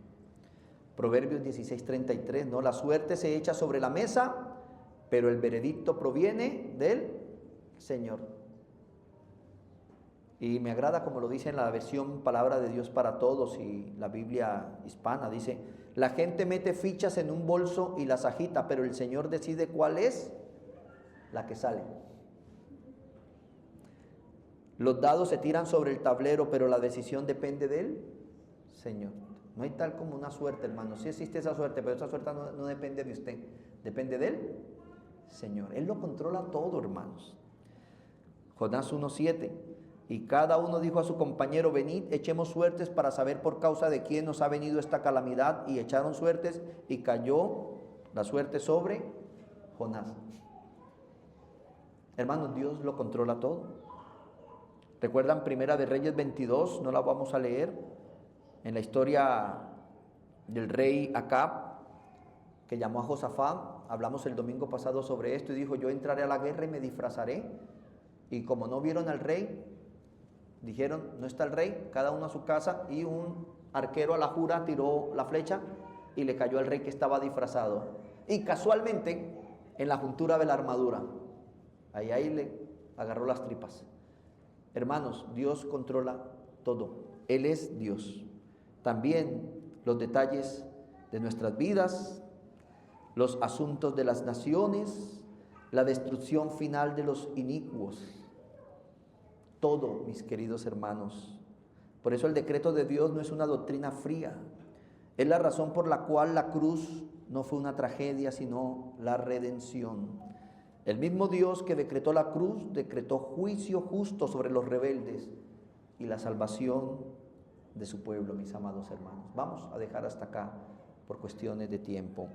Proverbios 16:33, ¿no? La suerte se echa sobre la mesa, pero el veredicto proviene del Señor. Y me agrada como lo dice en la versión Palabra de Dios para Todos y la Biblia hispana. Dice, la gente mete fichas en un bolso y las agita, pero el Señor decide cuál es la que sale. Los dados se tiran sobre el tablero, pero la decisión depende del Señor. No hay tal como una suerte, hermano. Sí existe esa suerte, pero esa suerte no depende de usted. Depende del Señor. Él lo controla todo, hermanos. Jonás 1:7. Y cada uno dijo a su compañero, venid, echemos suertes para saber por causa de quién nos ha venido esta calamidad. Y echaron suertes y cayó la suerte sobre Jonás. Hermanos, Dios lo controla todo. ¿Recuerdan Primera de Reyes 22? No la vamos a leer. En la historia del rey Acab, que llamó a Josafat, hablamos el domingo pasado sobre esto y dijo, yo entraré a la guerra y me disfrazaré. Y como no vieron al rey, dijeron, no está el rey, cada uno a su casa, y un arquero a la jura tiró la flecha y le cayó al rey que estaba disfrazado. Y casualmente, en la juntura de la armadura, ahí le agarró las tripas. Hermanos, Dios controla todo. Él es Dios. También los detalles de nuestras vidas, los asuntos de las naciones, la destrucción final de los inicuos. Todo, mis queridos hermanos. Por eso el decreto de Dios no es una doctrina fría. Es la razón por la cual la cruz no fue una tragedia, sino la redención. El mismo Dios que decretó la cruz, decretó juicio justo sobre los rebeldes y la salvación de su pueblo, mis amados hermanos. Vamos a dejar hasta acá por cuestiones de tiempo.